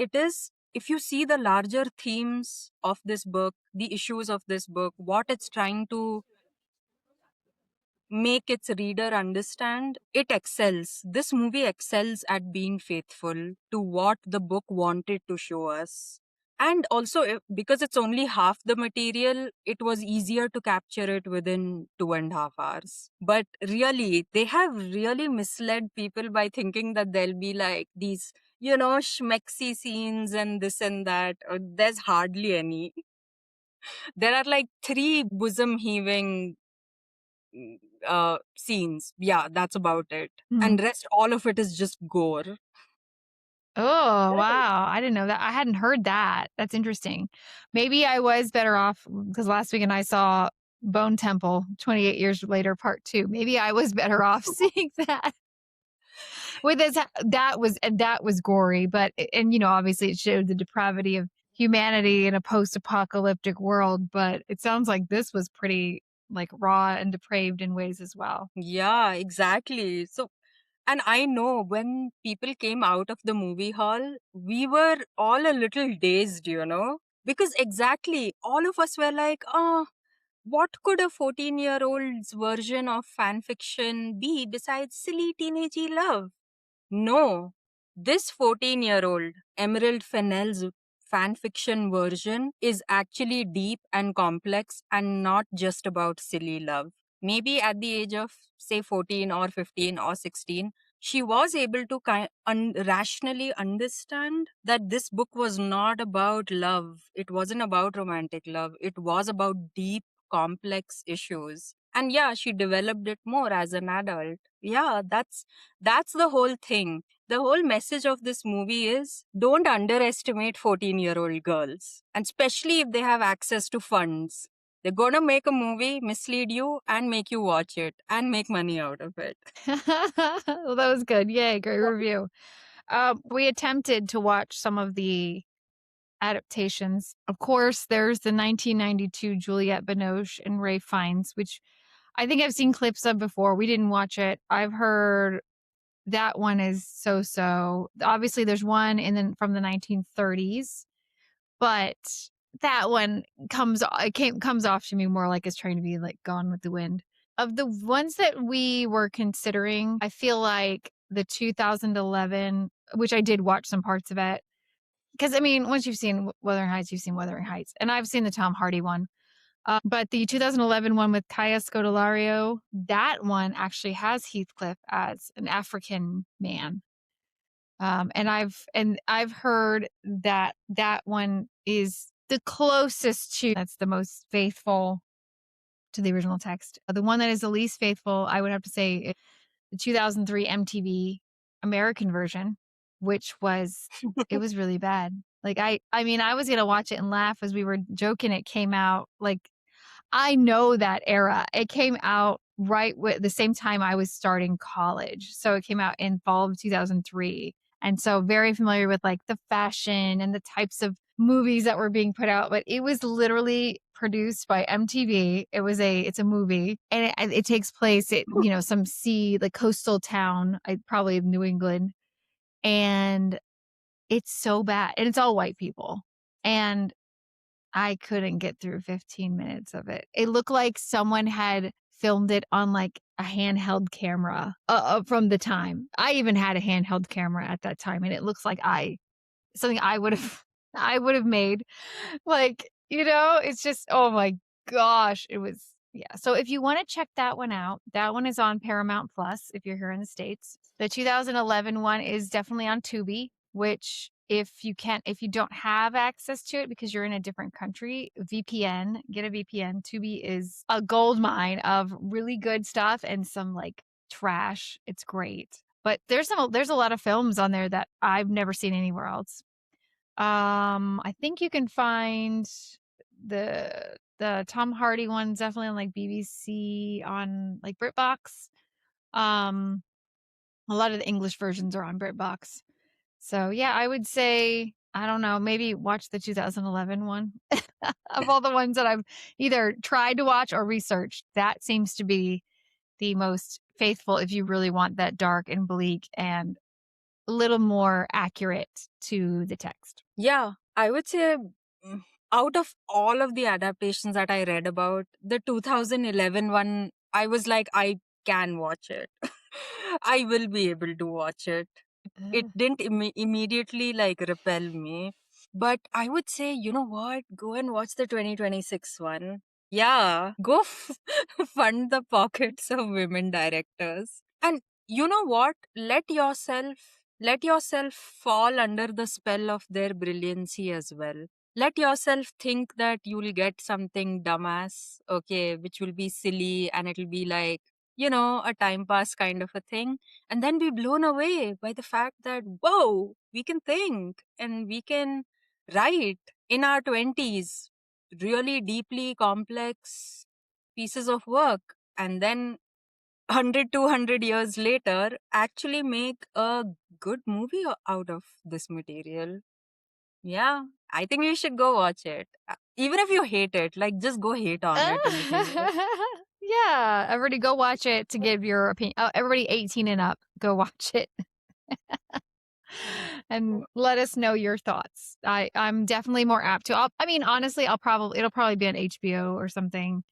if you see the larger themes of this book, the issues of this book, what it's trying to make its reader understand, it excels. This movie excels at being faithful to what the book wanted to show us. And also, because it's only half the material, it was easier to capture it within 2.5 hours. But really, they have really misled people by thinking that there'll be like these, schmexy scenes and this and that. There's hardly any. There are like three bosom heaving scenes. Yeah, that's about it. Mhm. And rest all of it is just gore. Oh, Right. wow. I didn't know that. I hadn't heard that. That's interesting. Maybe I was better off because last weekend I saw Bone Temple 28 years later, part two. Maybe I was better off seeing that. With this, that was gory, but and obviously it showed the depravity of humanity in a post-apocalyptic world. But it sounds like this was pretty like raw and depraved in ways as well. Yeah, exactly. So, and I know when people came out of the movie hall, we were all a little dazed, because exactly all of us were like, oh, what could a 14-year-old's version of fan fiction be besides silly teenagey love? No, this 14-year-old Emerald Fennell's fan fiction version is actually deep and complex and not just about silly love. Maybe at the age of, say, 14 or 15 or 16, she was able to rationally understand that this book was not about love. It wasn't about romantic love. It was about deep, complex issues. And yeah, she developed it more as an adult. Yeah, that's the whole thing. The whole message of this movie is don't underestimate 14-year-old girls, and especially if they have access to funds. They're gonna make a movie, mislead you, and make you watch it and make money out of it. Well, that was good. Yay, great review. We attempted to watch some of the adaptations. Of course, there's the 1992 Juliette Binoche and Ray Fiennes, which I think I've seen clips of before. We didn't watch it. I've heard that one is so. Obviously, there's one from the 1930s, but that one comes off to me more like it's trying to be like Gone with the Wind. Of the ones that we were considering, I feel like the 2011, which I did watch some parts of it, because I mean, once you've seen Wuthering Heights, you've seen Wuthering Heights, and I've seen the Tom Hardy one. But the 2011 one with Kaya Scodelario, that one actually has Heathcliff as an African man. And I've heard that that one is the closest to that's the most faithful to the original text. The one that is the least faithful, I would have to say, is the 2003 MTV American version, which was it was really bad. Like I mean, I was gonna watch it and laugh as we were joking. It came out like I know that era. It came out right with the same time I was starting college. So it came out in fall of 2003. And so very familiar with like the fashion and the types of movies that were being put out, but it was literally produced by MTV. It's a movie and it takes place at, some sea, like coastal town, probably of New England. And it's so bad. And it's all white people. And I couldn't get through 15 minutes of it. It looked like someone had filmed it on like a handheld camera from the time. I even had a handheld camera at that time, and it looks like something I would have I would have made. Like, it's just oh my gosh, it was yeah. So if you want to check that one out, that one is on Paramount Plus if you're here in the States. The 2011 one is definitely on Tubi, which if you don't have access to it because you're in a different country, VPN, get a VPN. Tubi is a gold mine of really good stuff and some like trash. It's great. But there's a lot of films on there that I've never seen anywhere else. I think you can find the Tom Hardy ones definitely on like BBC on like BritBox. Um, a lot of the English versions are on BritBox. So yeah, I would say I don't know, maybe watch the 2011 one of all the ones that I've either tried to watch or researched. That seems to be the most faithful if you really want that dark and bleak and a little more accurate to the text. Yeah, I would say out of all of the adaptations that I read about, the 2011 one, I was like, I can watch it. I will be able to watch it. It didn't immediately like repel me. But I would say, you know what? Go and watch the 2026 one. Yeah, go fund the pockets of women directors. And you know what? Let yourself fall under the spell of their brilliancy as well. Let yourself think that you'll get something dumbass, okay, which will be silly and it'll be like, a time pass kind of a thing, and then be blown away by the fact that, whoa, We can think and we can write in our 20s really deeply complex pieces of work, and then 100, 200 years later actually make a good movie out of this material. Yeah, I think you should go watch it. Even if you hate it, like just go hate on it a little bit. Yeah, everybody go watch it to give your opinion. Oh, everybody 18 and up, go watch it and let us know your thoughts. I'm definitely more apt to. I mean, honestly, it'll probably be on HBO or something.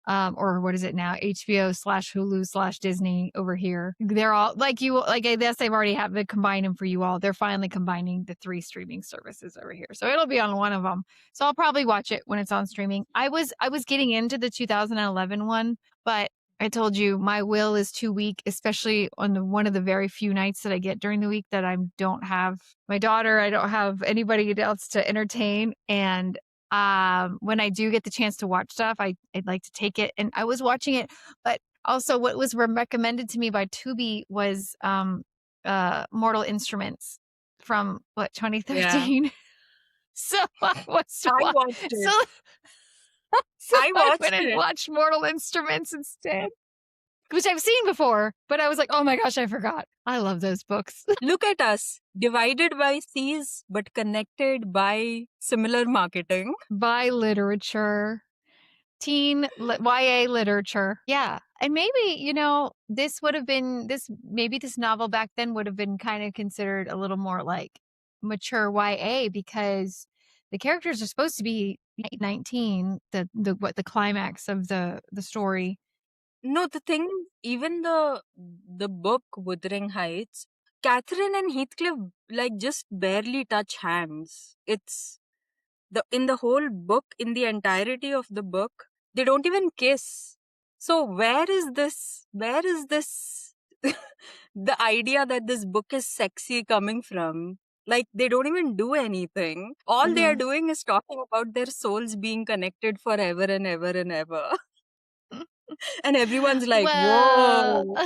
Or what is it now? HBO slash Hulu slash Disney over here. They're all like I guess they've already have they combined them for you all. They're finally combining the three streaming services over here. So it'll be on one of them. So I'll probably watch it when it's on streaming. I was getting into the 2011 one, but I told you my will is too weak, especially on one of the very few nights that I get during the week that I don't have my daughter, I don't have anybody else to entertain. And when I do get the chance to watch stuff, I'd like to take it. And I was watching it, but also what was recommended to me by Tubi was Mortal Instruments from what Yeah, 2013. So I was I wa- watched so it. so I I went watched and it. watched Mortal Instruments instead, which I've seen before, but I was like, oh my gosh, I forgot. I love those books. Look at us, divided by seas, but connected by similar marketing. By literature. YA literature. Yeah. And maybe, maybe this novel back then would have been kind of considered a little more like mature YA because the characters are supposed to be 19, the climax of the story. No, the thing is, even the book Wuthering Heights, Catherine and Heathcliff like just barely touch hands. It's in the whole book, in the entirety of the book, they don't even kiss. So where is this the idea that this book is sexy coming from? Like they don't even do anything. All they are Mhm. doing is talking about their souls being connected forever and ever and ever. And everyone's like, Well, whoa.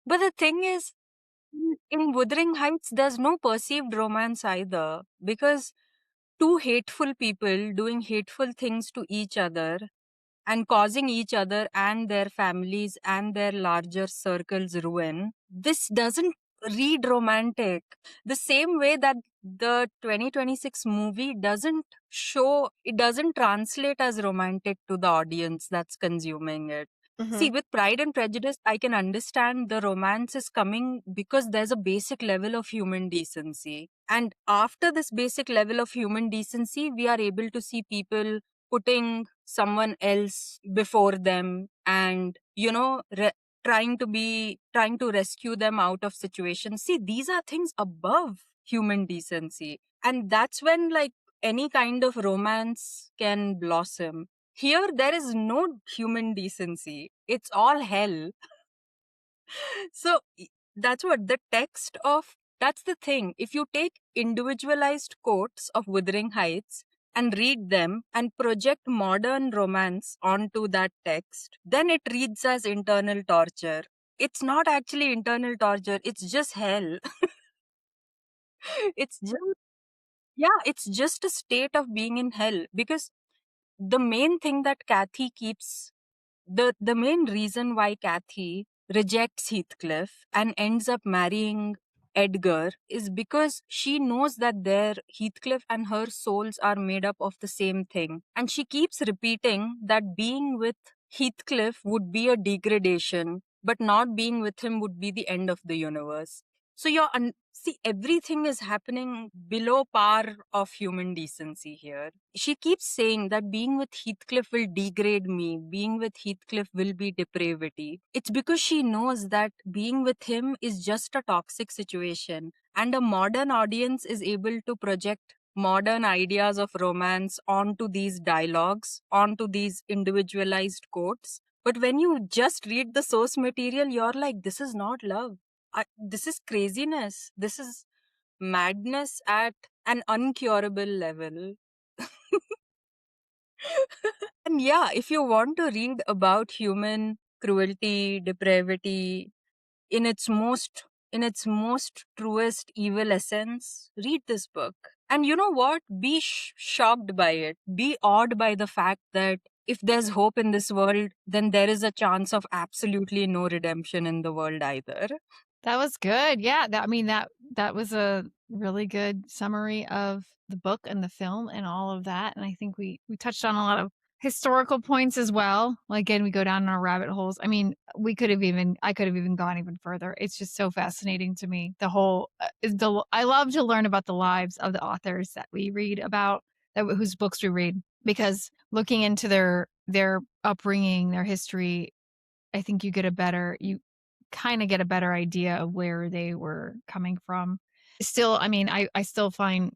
But the thing is, in Wuthering Heights, there's no perceived romance either, because two hateful people doing hateful things to each other and causing each other and their families and their larger circles ruin. This doesn't read romantic. The same way that the 2026 movie doesn't translate as romantic to the audience that's consuming it. See, mhm. with Pride and Prejudice, I can understand the romance is coming because there's a basic level of human decency. And after this basic level of human decency, we are able to see people putting someone else before them and trying to rescue them out of situations. See, these are things above human decency, and that's when like any kind of romance can blossom. Here there is no human decency, it's all hell. So that's what the text of that's the thing. If you take individualized quotes of Wuthering Heights and read them and project modern romance onto that text, then it reads as internal torture. It's not actually internal torture, it's just hell. It's just, yeah, it's just a state of being in hell, because the main thing that Kathy keeps the main reason why Kathy rejects Heathcliff and ends up marrying Edgar is because she knows that their Heathcliff and her souls are made up of the same thing. And she keeps repeating that being with Heathcliff would be a degradation, but not being with him would be the end of the universe. So see, everything is happening below par of human decency here. She keeps saying that being with Heathcliff will degrade me, being with Heathcliff will be depravity. It's because she knows that being with him is just a toxic situation, and a modern audience is able to project modern ideas of romance onto these dialogues, onto these individualized quotes. But when you just read the source material, you're like, this is not love. This is craziness. This is madness at an uncurable level. And yeah, if you want to read about human cruelty, depravity in its most in its most truest evil essence, read this book. And you know what? Be shocked by it. Be awed by the fact that if there's hope in this world, then there is a chance of absolutely no redemption in the world either. That was good. Yeah, I mean, that was a really good summary of the book and the film and all of that, and I think we touched on a lot of historical points as well. Like, again, we go down in our rabbit holes. I mean, I could have even gone even further. It's just so fascinating to me. The whole I love to learn about the lives of the authors that we read about, whose books we read, because looking into their upbringing, their history, I think you kinda get a better idea of where they were coming from. Still, I mean, I still find,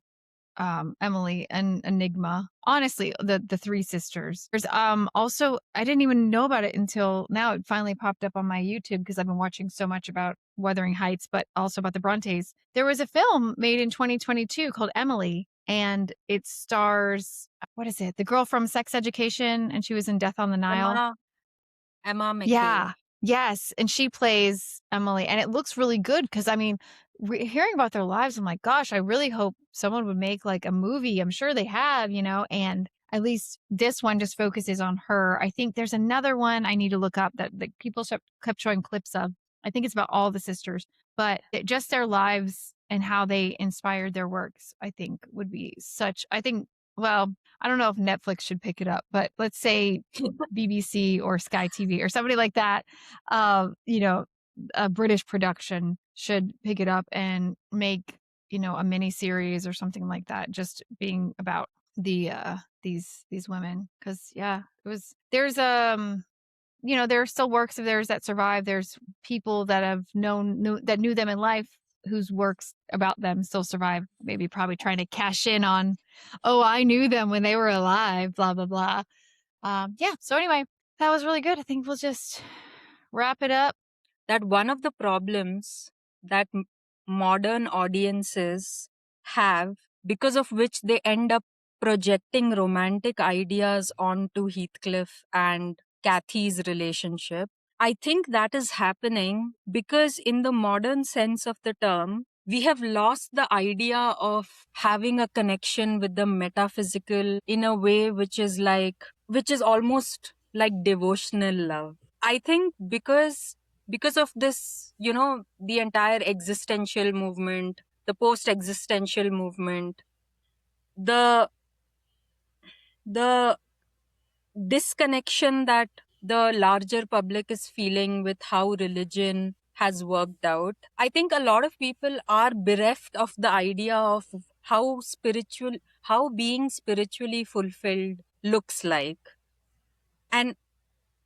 Emily an enigma. Honestly, the 3 sisters. There's, also I didn't even know about it until now it finally popped up on my YouTube because 'cause I've been watching so much about Wuthering Heights, but also about the Brontes. There was a film made in 2022 called Emily, and it stars what is it? The girl from Sex Education, and she was in Death on the Nile. Emma, Emma Yeah. McKay. Yes, and she plays Emily, and it looks really good because I mean, hearing about their lives, I'm like, "Gosh, I really hope someone would make, like, a movie." I'm sure they have, and at least this one just focuses on her. I think there's another one I need to look up that people kept showing clips of. I think it's about all the sisters, but just their lives and how they inspired their works, I think would be such I think well, I don't know if Netflix should pick it up, but let's say BBC or Sky TV or somebody like that, you know, a British production should pick it up and make, a mini series or something like that, just being about these women. Cause yeah, there are still works of theirs that survive. There's people that that knew them in life whose works about them still survive, maybe probably trying to cash in on, oh, I knew them when they were alive, blah, blah, blah. Yeah. So anyway, that was really good. I think we'll just wrap it up. That one of the problems that modern audiences have, because of which they end up projecting romantic ideas onto Heathcliff and Kathy's relationship. I think that is happening because, in the modern sense of the term, we have lost the idea of having a connection with the metaphysical in a way which is almost like devotional love. I think because of this, the entire existential movement, the post existential movement, the the disconnection that the larger public is feeling with how religion has worked out, I think a lot of people are bereft of the idea of how being spiritually fulfilled looks like. And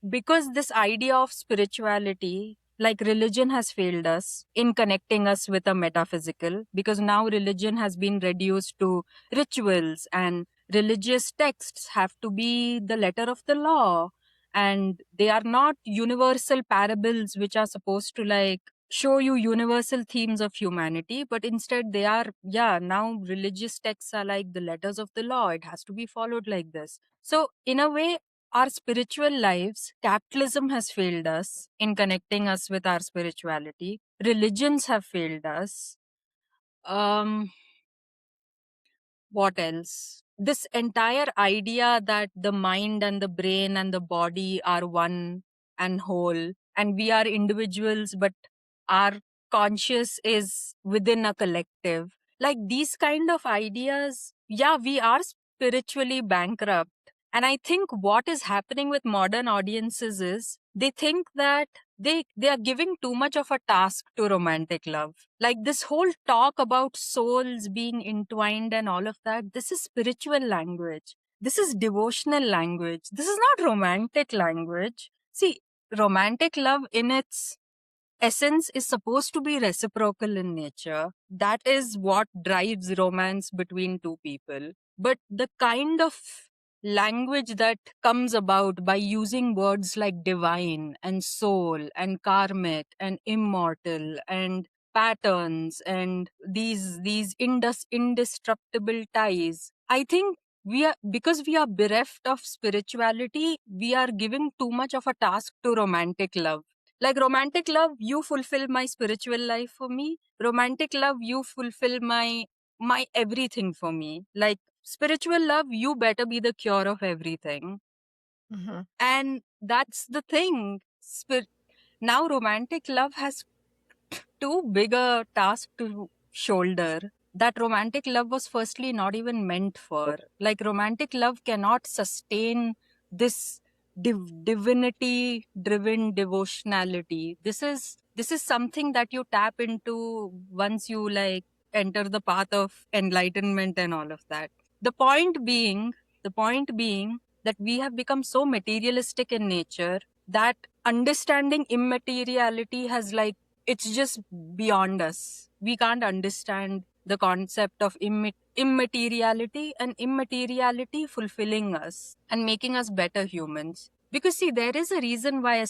because this idea of spirituality, like religion, has failed us in connecting us with a metaphysical, because now religion has been reduced to rituals, and religious texts have to be the letter of the law, and they are not universal parables which are supposed to like show you universal themes of humanity, but instead they are, yeah, now religious texts are like the letters of the law, it has to be followed like this. So in a way, our spiritual lives, capitalism has failed us in connecting us with our spirituality. Religions have failed us. Um, what else? This entire idea that the mind and the brain and the body are one and whole, and we are individuals, but our conscious is within a collective. Like these kind of ideas, yeah, we are spiritually bankrupt. And I think what is happening with modern audiences is they think that they are giving too much of a task to romantic love. Like this whole talk about souls being entwined and all of that, this is spiritual language, this is devotional language, this is not romantic language. See, romantic love in its essence is supposed to be reciprocal in nature. That is what drives romance between two people. But the kind of language that comes about by using words like divine and soul and karmic and immortal and patterns and these indestructible ties, I think we are, because we are bereft of spirituality, we are giving too much of a task to romantic love. Like romantic love, you fulfill my spiritual life for me. Romantic love, you fulfill my everything for me. Like spiritual love, you better be the cure of everything. Mhm. And that's the thing. Now romantic love has too big a task to shoulder that romantic love was firstly not even meant for. Like romantic love cannot sustain this divinity driven devotionality. This is something that you tap into once you like enter the path of enlightenment and all of that. The point being that we have become so materialistic in nature that understanding immateriality has like it's just beyond us. We can't understand the concept of immateriality and immateriality fulfilling us and making us better humans. Because, see, there is a reason why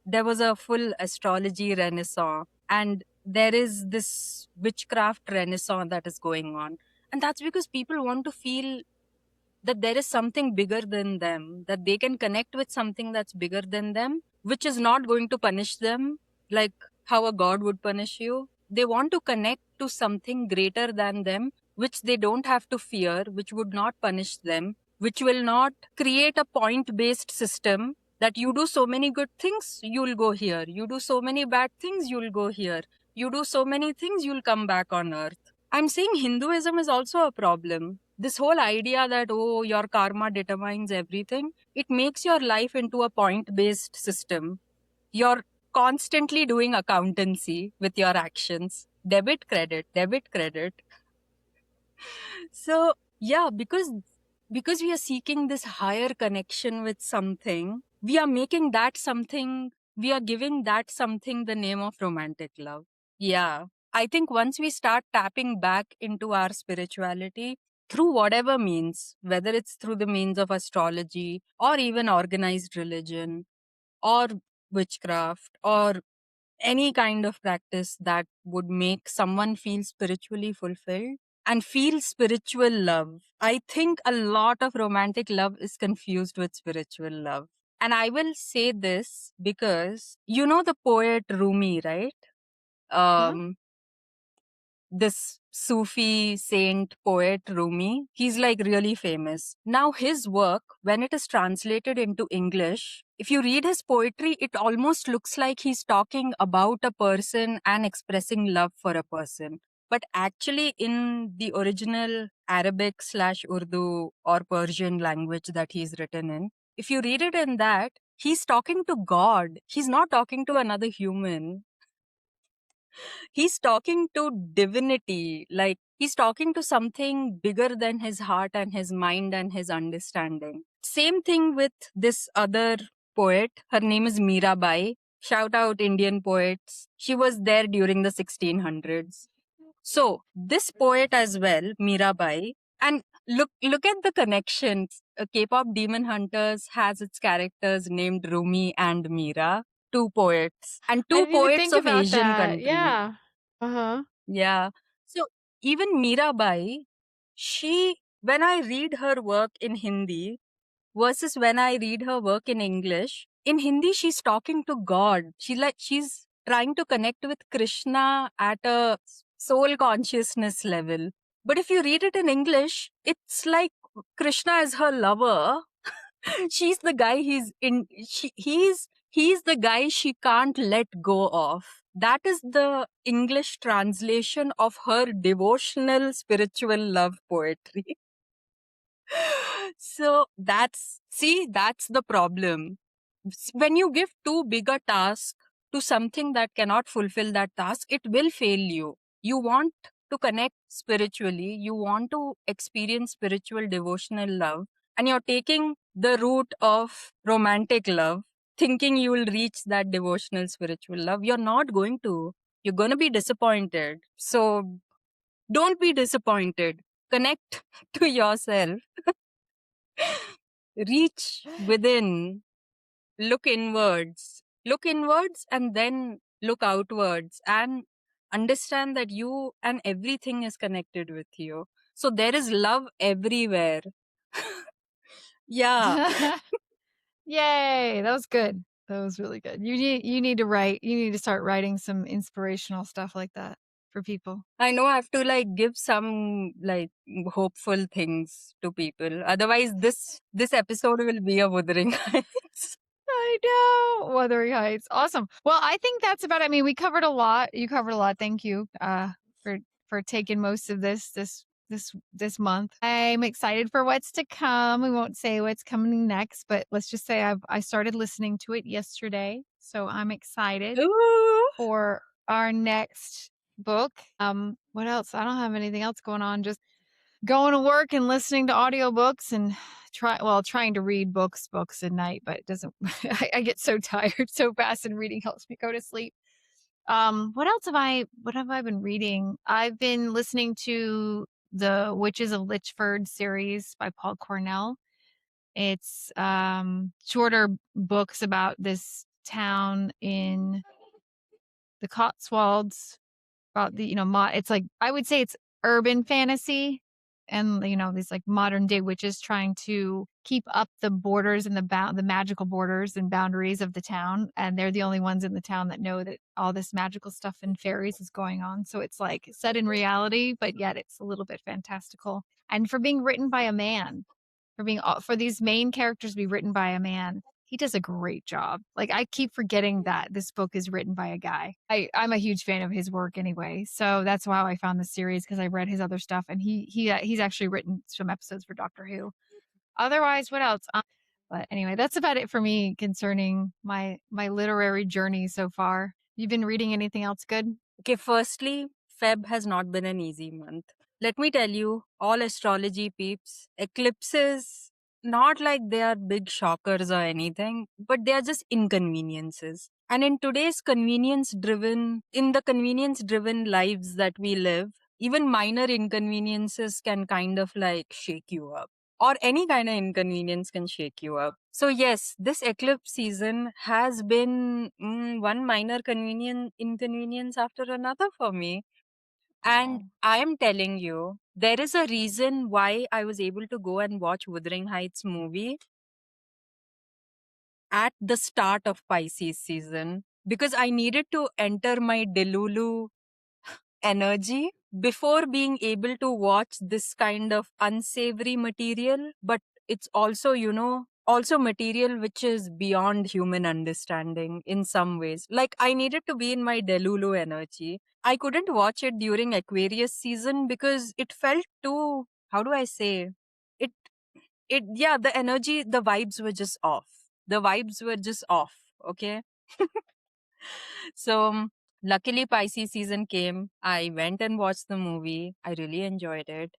there was a full astrology renaissance, and there is this witchcraft renaissance that is going on. And that's because people want to feel that there is something bigger than them, that they can connect with something that's bigger than them, which is not going to punish them like how a god would punish you. They want to connect to something greater than them, which they don't have to fear, which would not punish them, which will not create a point based system that you do so many good things, you'll go here. You do so many bad things, you'll go here. You do so many things, you'll come back on earth. I'm saying Hinduism is also a problem. This whole idea that, oh, your karma determines everything, it makes your life into a point based system. You're constantly doing accountancy with your actions. Debit, credit, debit, credit. So, yeah, because we are seeking this higher connection with something, we are making that something, we are giving that something the name of romantic love. Yeah. I think once we start tapping back into our spirituality through whatever means, whether it's through the means of astrology or even organized religion or witchcraft or any kind of practice that would make someone feel spiritually fulfilled and feel spiritual love. I think a lot of romantic love is confused with spiritual love. And I will say this because you know the poet Rumi, right? Mhm. Um, this Sufi saint poet Rumi. He's like really famous. Now, his work, when it is translated into English, if you read his poetry, it almost looks like he's talking about a person and expressing love for a person. But actually, in the original Arabic slash Urdu or Persian language that he's written in, if you read it in that, he's talking to God. He's not talking to another human. He's talking to divinity, like he's talking to something bigger than his heart and his mind and his understanding. Same thing with this other poet. Her name is Mirabai. Shout out Indian poets. She was there during the 1600s. So this poet as well, Mirabai, and look at the connections. K-pop Demon Hunters has its characters named Rumi and Mira, two poets, and I two didn't even poets think of about Asian that. countries. Yeah. Uh-huh. Yeah. So even Mirabai, when I read her work in Hindi versus when I read her work in English, in Hindi she's talking to God. She's trying to connect with Krishna at a soul consciousness level. But if you read it in English, it's like Krishna is her lover. She's the guy he's the guy she can't let go of. That is the English translation of her devotional spiritual love poetry. So that's the problem. When you give too big a task to something that cannot fulfill that task, it will fail you. You want to connect spiritually, you want to experience spiritual devotional love, and you're taking the route of romantic love, thinking you will reach that devotional spiritual love. You're not going to. You're going to be disappointed. So don't be disappointed. Connect to yourself. Reach within, look inwards and then look outwards and understand that you and everything is connected with you. So there is love everywhere. Yeah. Yay, that was good. That was really good. You need to write. You need to start writing some inspirational stuff like that for people. I know I have to like give some like hopeful things to people. Otherwise, this episode will be a Wuthering Heights. I know. Wuthering Heights. Awesome. Well, I think that's about it. I mean, we covered a lot. You covered a lot. Thank you for taking most of this month. I'm excited for what's to come. We won't say what's coming next, but let's just say I started listening to it yesterday. So I'm excited Ooh. for our next book. What else? I don't have anything else going on. Just going to work and listening to audiobooks and trying to read books at night, but it doesn't I get so tired so fast, and reading helps me go to sleep. What have I been reading? I've been listening to the Witches of Litchford series by Paul Cornell. It's shorter books about this town in the Cotswolds, about the, it's like, I would say it's urban fantasy, and, these like modern day witches trying to keep up the borders and the magical borders and boundaries of the town, and they're the only ones in the town that know that all this magical stuff and fairies is going on. So it's like set in reality, but yet it's a little bit fantastical. And for being written by a man, for these main characters to be written by a man, he does a great job. Like, I keep forgetting that this book is written by a guy. I'm a huge fan of his work anyway, so that's how I found the series, because I read his other stuff, and he's actually written some episodes for Doctor Who. Otherwise, what else? But anyway, that's about it for me concerning my literary journey so far. You've been reading anything else good? Okay, firstly, Feb has not been an easy month. Let me tell you, all astrology peeps, eclipses, not like they are big shockers or anything, but they are just inconveniences. And in the convenience driven lives that we live, even minor inconveniences can kind of like shake you up, or any kind of inconvenience can shake you up. So yes, this eclipse season has been one minor inconvenience after another for me. And Oh, I am telling you, there is a reason why I was able to go and watch Wuthering Heights movie at the start of Pisces season, because I needed to enter my Delulu energy before being able to watch this kind of unsavory material. But it's also, also material which is beyond human understanding in some ways. Like, I needed to be in my Delulu energy. I couldn't watch it during Aquarius season because it felt too, how do I say, it yeah, the energy, the vibes were just off. The vibes were just off. Okay. So, luckily, Pisces season came. I went and watched the movie. I really enjoyed it.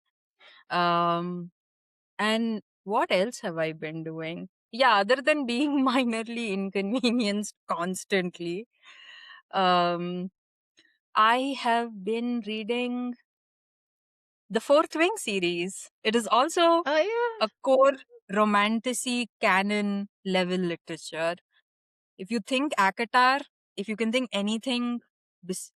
Um, and what else have I been doing? Yeah, other than being minorly inconvenienced constantly, um, I have been reading the Fourth Wing series. It is also oh a yeah. core romantasy canon level literature. If you think Akatar, if you can think anything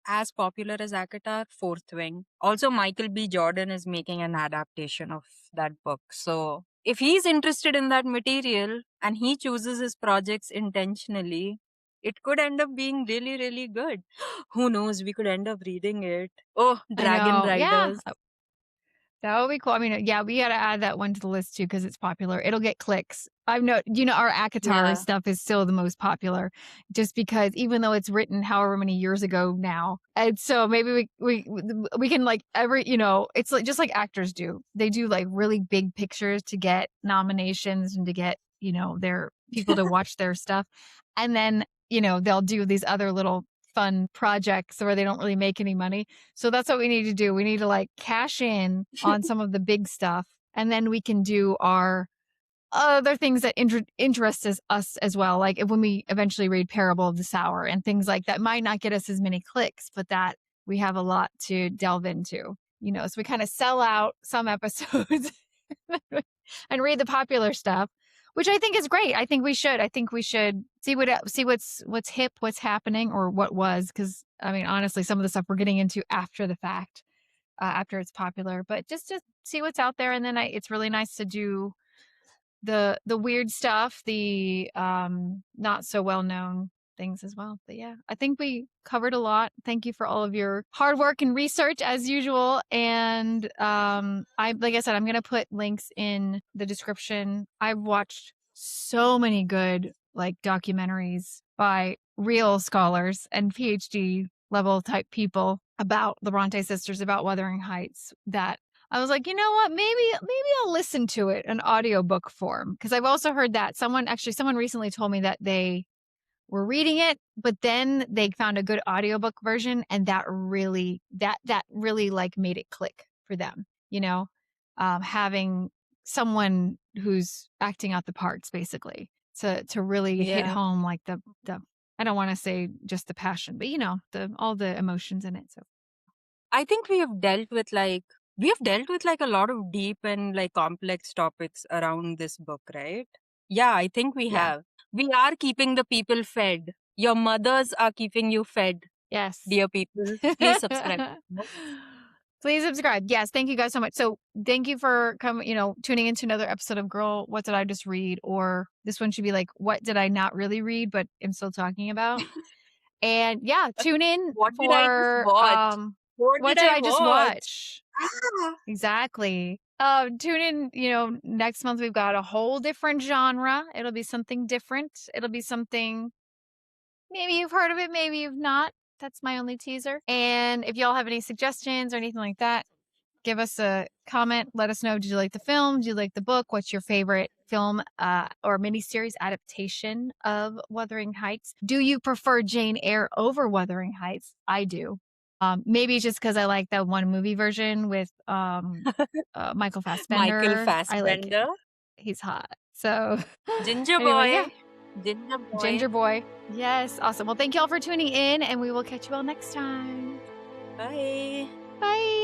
as popular as Akatar, Fourth Wing. Also, Michael B. Jordan is making an adaptation of that book. So, if he's interested in that material and he chooses his projects intentionally, it could end up being really, really good. Who knows? We could end up reading it. Oh, I Dragon know. Yeah. Riders. That would be cool. I mean, yeah, we gotta add that one to the list too because it's popular. It'll get clicks. I've no, our ACOTAR Yeah. stuff is still the most popular, just because even though it's written however many years ago now, and so maybe we can like it's like just like actors do. They do like really big pictures to get nominations and to get their people to watch their stuff, and then they'll do these other little fun projects where they don't really make any money. So that's what we need to do. We need to like cash in on some of the big stuff, and then we can do our other things that interest us as well. Like when we eventually read Parable of the Sower and things like that might not get us as many clicks, but that we have a lot to delve into. So we kind of sell out some episodes and read the popular stuff, which I think is great. I think we should. I think we should see what's hip, what's happening, or what was. Because I mean, honestly, some of the stuff we're getting into after the fact, after it's popular, but just to see what's out there. And then it's really nice to do the weird stuff, the not so well known things as well. But yeah, I think we covered a lot. Thank you for all of your hard work and research as usual. And I like I said, I'm gonna put links in the description. I've watched so many good like documentaries by real scholars and PhD level type people about the Bronte sisters, about Wuthering Heights, that I was like, you know what? Maybe I'll listen to it in audiobook form, because I've also heard that someone recently told me that they were reading it, but then they found a good audiobook version, and that really like made it click for them, you know, having someone who's acting out the parts basically to really hit Yeah. home like the I don't want to say just the passion, but you know, the all the emotions in it. So I think we have dealt with like a lot of deep and like complex topics around this book, right? Yeah, I think we yeah. have. We are keeping the people fed. Your mothers are keeping you fed, Yes. dear people. Please subscribe. Please subscribe. Yes, thank you guys so much. So thank you for coming, tuning into another episode of Girl, What Did I Just Read? Or this one should be like, What Did I Not Really Read, but am still talking about? And yeah, tune in What did I just for watch? What What did Did I I Just watch? Watch? Ah! Exactly. Tune in, next month we've got a whole different genre. It'll be something different. It'll be something, maybe you've heard of it, maybe you've not. That's my only teaser. And if y'all have any suggestions or anything like that, give us a comment. Let us know. Did you like the film? Did you like the book? What's your favorite film or miniseries adaptation of Wuthering Heights? Do you prefer Jane Eyre over Wuthering Heights? I do. Maybe just because I like that one movie version with Michael Michael Fassbender. I like him. Fassbender. He's hot. So Ginger anyway, yeah. boy. Ginger Ginger boy. boy. Yes. Awesome. Well, thank you all for tuning in, and we will catch you all next time. Bye. Bye.